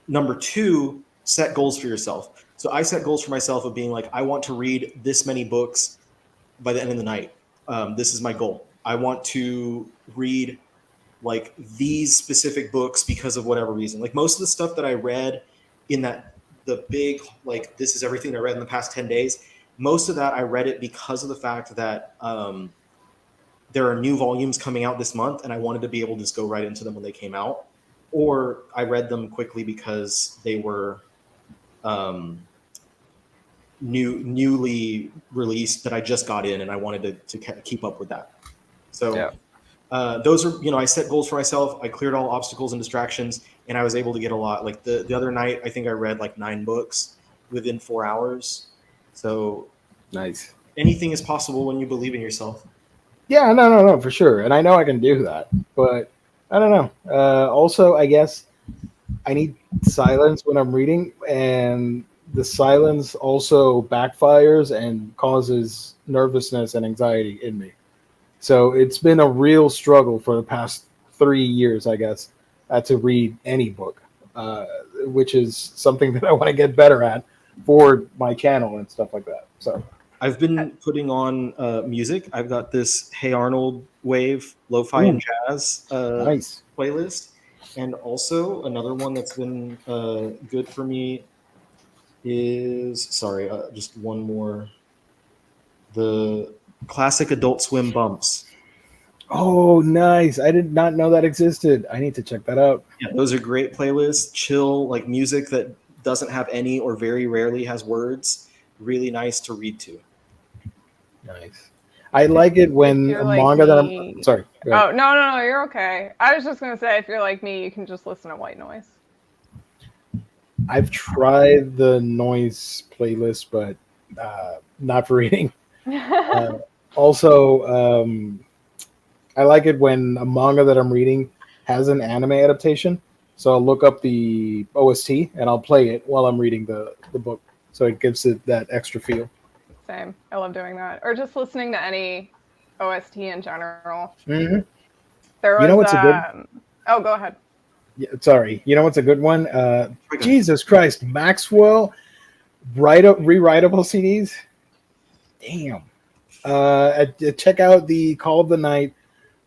Number 2, set goals for yourself. So I set goals for myself of being like, I want to read this many books by the end of the night. This is my goal. I want to read like these specific books because of whatever reason. Like most of the stuff that I read in the big, like, this is everything I read in the past 10 days. Most of that, I read it because of the fact that there are new volumes coming out this month, and I wanted to be able to just go right into them when they came out. Or I read them quickly because they were newly released that I just got in, and I wanted to keep up with that. So those are, I set goals for myself. I cleared all obstacles and distractions, and I was able to get a lot. Like the other night, I think I read like 9 books within 4 hours. So nice. Anything is possible when you believe in yourself. Yeah, no, for sure. And I know I can do that, but I don't know. Also, I guess I need silence when I'm reading, and the silence also backfires and causes nervousness and anxiety in me. So it's been a real struggle for the past 3 years, I guess, to read any book, which is something that I want to get better at for my channel and stuff like that. So I've been putting on music. I've got this Hey Arnold wave, lo-fi and jazz nice playlist. And also another one that's been good for me is, just one more. The classic Adult Swim bumps. Oh, nice. I did not know that existed. I need to check that out. Yeah, those are great playlists. Chill, like music that doesn't have any or very rarely has words. Really nice to read to. Nice. I like it when a manga that I'm sorry. Oh, no, you're okay. I was just gonna say, if you're like me, you can just listen to white noise. I've tried the noise playlist, but not for reading. Also, I like it when a manga that I'm reading has an anime adaptation. So I'll look up the OST and I'll play it while I'm reading the book. So it gives it that extra feel. Same. I love doing that. Or just listening to any OST in general. Mm-hmm. There was, what's a good... Oh, go ahead. Yeah, sorry. You know what's a good one? Jesus Christ. Maxwell rewritable CDs. Damn. Check out the Call of the Night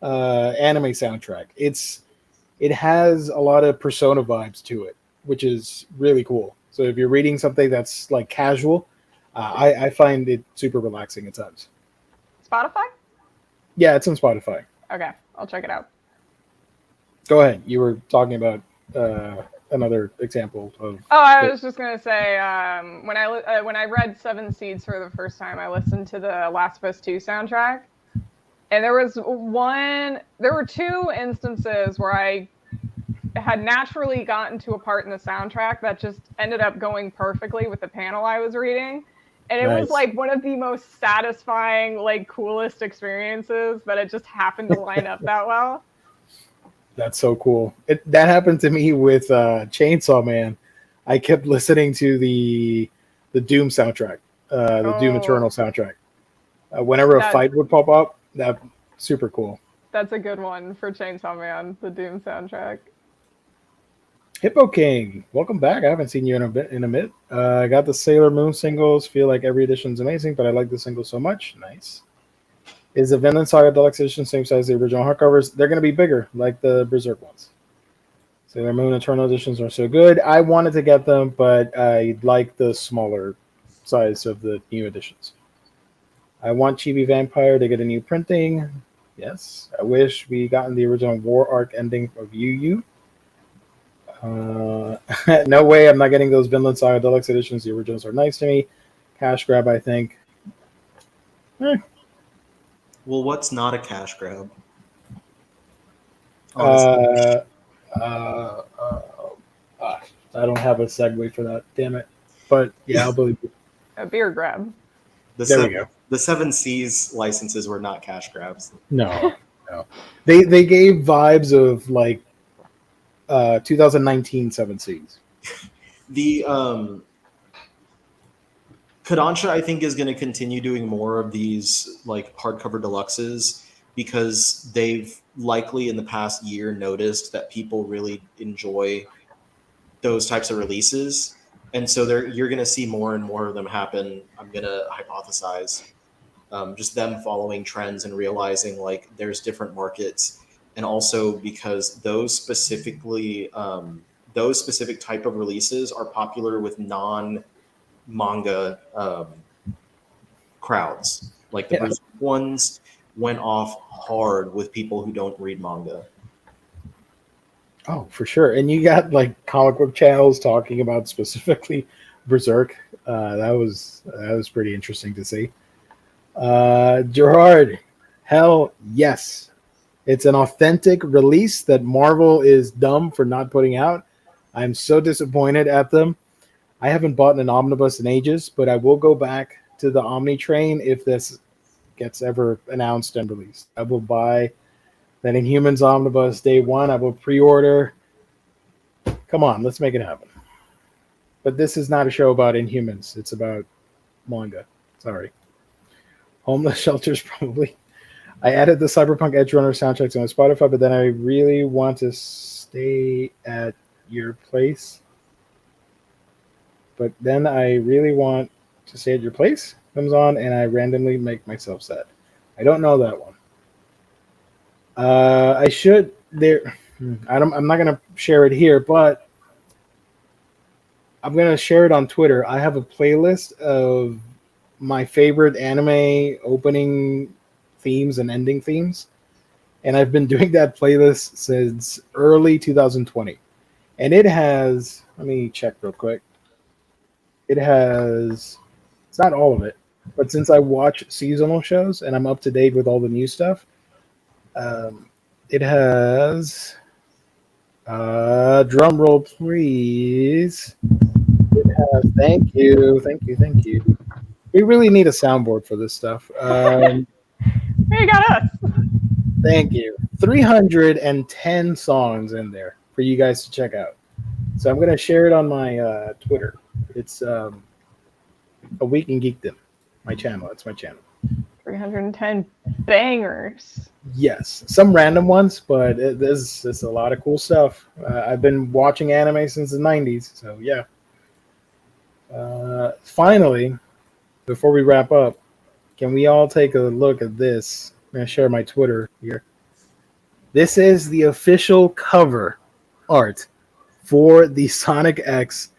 anime soundtrack. It has a lot of Persona vibes to it, which is really cool. So if you're reading something that's like casual, I find it super relaxing at times. Spotify? Yeah, it's on Spotify. Okay, I'll check it out. Go ahead. You were talking about another example of. Oh, I was just gonna say, when I read Seven Seas for the first time, I listened to the Last of Us 2 soundtrack, and there were two instances where I had naturally gotten to a part in the soundtrack that just ended up going perfectly with the panel I was reading. And it was like one of the most satisfying, like coolest experiences that it just happened to line up that well. That's so cool. That happened to me with Chainsaw Man. I kept listening to the Doom soundtrack, the Doom Eternal soundtrack. Whenever a fight would pop up, that super cool. That's a good one for Chainsaw Man, the Doom soundtrack. Hippo King, welcome back. I haven't seen you in a bit. I got the Sailor Moon singles. Feel like every edition's amazing, but I like the singles so much. Nice. Is the Vinland Saga Deluxe Edition same size as the original hardcovers? They're going to be bigger, like the Berserk ones. Sailor Moon Eternal editions are so good. I wanted to get them, but I like the smaller size of the new editions. I want Chibi Vampire to get a new printing. Yes. I wish we gotten the original War Arc ending of Yu Yu. No way, I'm not getting those Vinland Saga Deluxe editions. The originals are nice to me. Cash grab, I think. Well, what's not a cash grab? I don't have a segue for that. Damn it. But yeah, I'll believe you. A beer grab. There we go. The Seven Seas licenses were not cash grabs. No. They gave vibes of like 2019 Seven Seas. The Kodansha, I think, is going to continue doing more of these like hardcover deluxes because they've likely in the past year noticed that people really enjoy those types of releases, and so you're going to see more and more of them happen. I'm going to hypothesize just them following trends and realizing like there's different markets. And also because those specific type of releases are popular with non-manga crowds. Like the Berserk ones went off hard with people who don't read manga. Oh, for sure. And you got like comic book channels talking about specifically Berserk. That was pretty interesting to see. Gerard, hell yes. It's an authentic release that Marvel is dumb for not putting out. I'm so disappointed at them. I haven't bought an omnibus in ages, but I will go back to the Omni train if this gets ever announced and released. I will buy that Inhumans omnibus day one. I will pre-order. Come on, let's make it happen. But this is not a show about Inhumans. It's about manga. Sorry. Homeless shelters, probably. I added the Cyberpunk Edge Runner soundtrack to my Spotify, but then I really want to stay at your place. But then I really want to stay at your place comes on, and I randomly make myself sad. I don't know that one. I should there. I'm not gonna share it here, but I'm gonna share it on Twitter. I have a playlist of my favorite anime opening themes and ending themes, and I've been doing that playlist since early 2020, and it has, let me check real quick, it has, it's not all of it, but since I watch seasonal shows and I'm up to date with all the new stuff, it has drum roll please, it has, thank you, we really need a soundboard for this stuff. You got us. Thank you. 310 songs in there for you guys to check out. So I'm going to share it on my Twitter. It's A Week in Geekdom. My channel. It's my channel. 310 bangers. Yes. Some random ones, but there's a lot of cool stuff. I've been watching anime since the 90s. So, yeah. Finally, before we wrap up, can we all take a look at this? I'm going to share my Twitter here. This is the official cover art for the Sonic X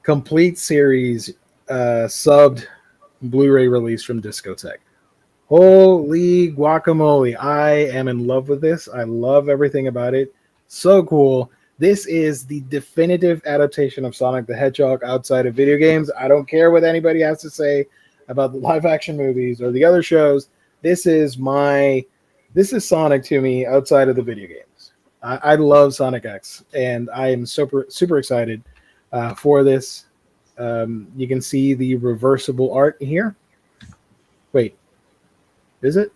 complete series subbed Blu-ray release from Discotech. Holy guacamole. I am in love with this. I love everything about it. So cool. This is the definitive adaptation of Sonic the Hedgehog outside of video games. I don't care what anybody has to say about the live action movies or the other shows. This is Sonic to me outside of the video games. I love Sonic X, and I am super excited for this. You can see the reversible art here. Wait. Is it?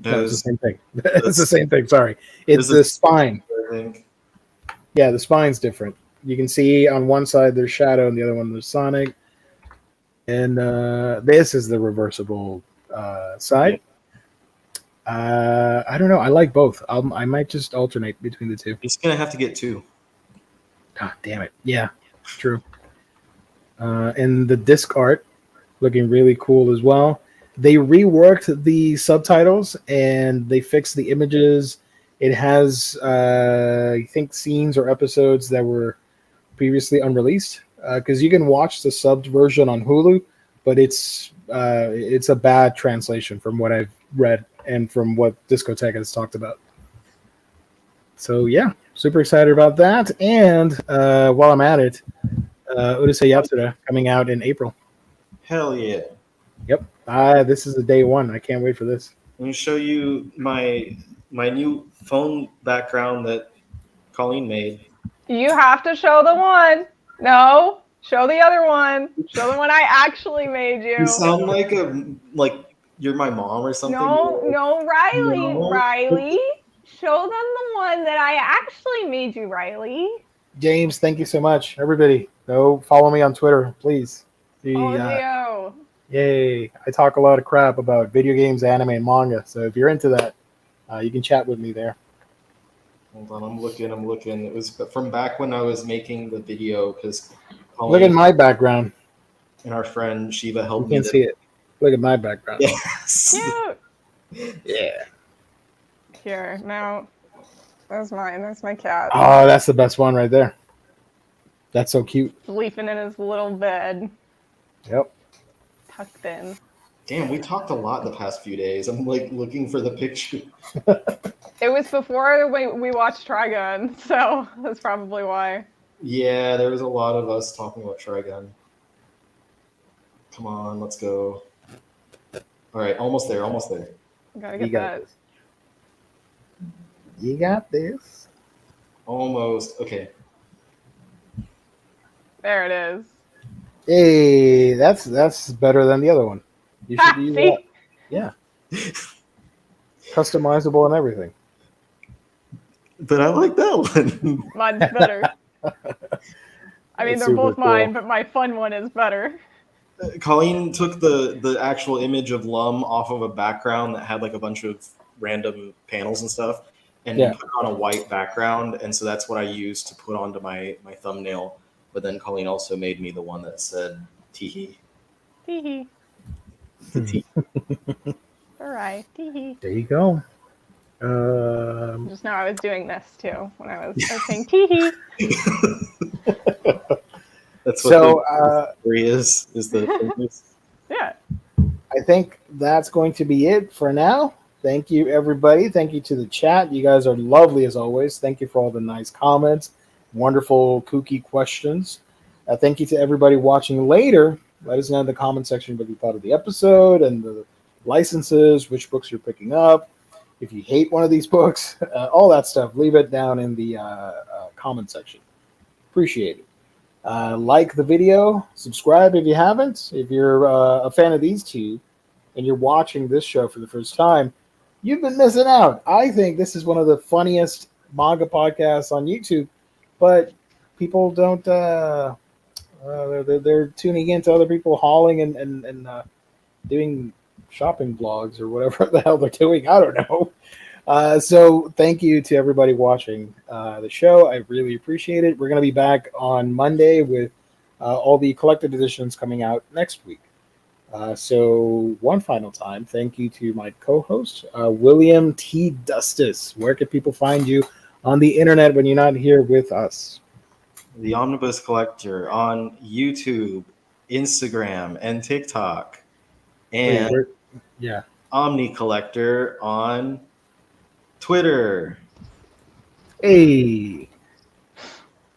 No, it's the same thing. It's the same thing. Sorry. It's the spine. I think. Yeah, the spine's different. You can see on one side there's Shadow and the other one there's Sonic. And this is the reversible side. I don't know. I like both. I might just alternate between the two. He's going to have to get two. God damn it. Yeah, true. And the disc art looking really cool as well. They reworked the subtitles and they fixed the images. It has, I think, scenes or episodes that were previously unreleased. Because you can watch the subbed version on Hulu, but it's a bad translation from what I've read and from what Discotheque has talked about. So yeah, super excited about that. And while I'm at it, Urusei Yatsura coming out in April. Hell yeah. Yep. This is the day one. I can't wait for this. Let me show you my new phone background that Colleen made. You have to show the one. No, show the other one. Show the one I actually made you. You sound like you're my mom or something. No, Riley. No. Riley, show them the one that I actually made you, Riley. James, thank you so much. Everybody, go follow me on Twitter, please. Gio. Yay. I talk a lot of crap about video games, anime, and manga. So if you're into that, you can chat with me there. Hold on, I'm looking. It was from back when I was making the video because Look at my background. and our friend Shiva You helped me. can't see it. Look at my background. Yes. Cute. Yeah. Here, now, that's mine. That's my cat. Oh, that's the best one right there. That's so cute. Sleeping in his little bed, Yep. tucked in. Damn, we talked a lot the past few days. I'm like looking for the picture. It was before we watched Trigun, so that's probably why. Yeah, there was a lot of us talking about Trigun. Come on, let's go. All right, almost there. Gotta You get got that. this. You got this. Almost. Okay. There it is. Hey, that's better than the other one. You should use See? that. Yeah. Customizable and everything. But I like that one. Mine's better. I mean, That's they're both super mine, cool. but my fun one is better. Colleen took the actual image of Lum off of a background that had like a bunch of random panels and stuff, and Yeah. put on a white background, and so that's what I used to put onto my thumbnail. But then Colleen also made me the one that said "teehee." Tee Tee. All right. Tee There you go. Just now I was doing this too when I was saying tee. That's what So the story is the Yeah. I think that's going to be it for now. Thank you, everybody. Thank you to the chat. You guys are lovely as always. Thank you for all the nice comments, wonderful, kooky questions. Thank you to everybody watching later. Let us know in the comment section what you thought of the episode and the licenses, which books you're picking up. If you hate one of these books, all that stuff, leave it down in the comment section. Appreciate it. Like the video, subscribe if you haven't. If you're a fan of these two and you're watching this show for the first time, you've been missing out. I think this is one of the funniest manga podcasts on YouTube, but people don't. They're tuning into other people hauling and doing shopping blogs or whatever the hell they're doing. I don't know. So thank you to everybody watching the show. I really appreciate it. We're going to be back on Monday with all the collected editions coming out next week. So one final time, thank you to my co-host, William T. Dustis. Where can people find you on the internet when you're not here with us? The Omnibus Collector on YouTube, Instagram, and TikTok. And Yeah. Omni Collector on Twitter. Hey,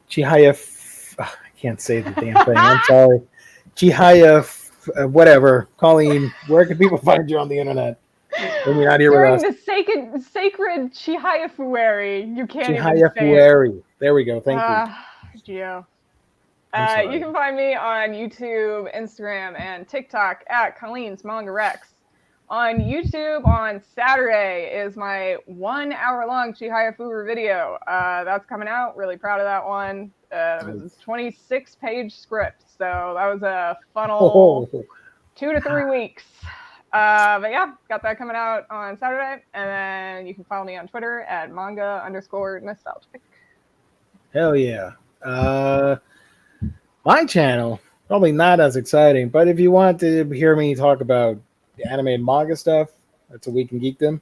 Chihaya, I can't say the damn thing. I'm sorry. Chihaya, whatever. Colleen, where can people find you on the internet when you're not here During with us? the sacred Chihiafueri, you can't even Chihaya say it. Fueri. There we go. Thank you. Gio. I'm sorry. You can find me on YouTube, Instagram, and TikTok at Colleen's Manga Rex. On YouTube on Saturday is my 1 hour long Chihiafueri video. That's coming out. Really proud of that one. It was a 26-page script, so that was a funnel 2 to 3 weeks. But yeah, got that coming out on Saturday. And then you can follow me on Twitter at manga_nostalgic. Hell yeah. My channel, probably not as exciting, but if you want to hear me talk about the anime and manga stuff, that's a Week in Geekdom.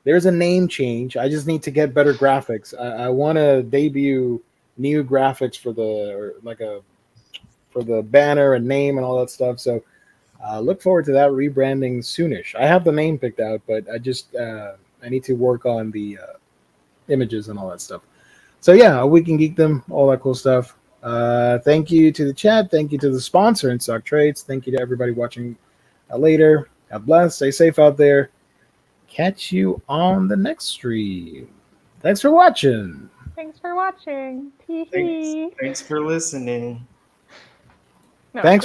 There's a name change. I just need to get better graphics. I want to debut new graphics for the banner and name and all that stuff. So look forward to that rebranding soonish. I have the name picked out, but I need to work on the images and all that stuff. So yeah, a Week in Geekdom, all that cool stuff. Thank you to the chat. Thank you to the sponsor in Stock Trades. Thank you to everybody watching later. God bless. Stay safe out there. Catch you on the next stream. Thanks for watching. Thanks for watching. Thanks for listening. No, Thanks for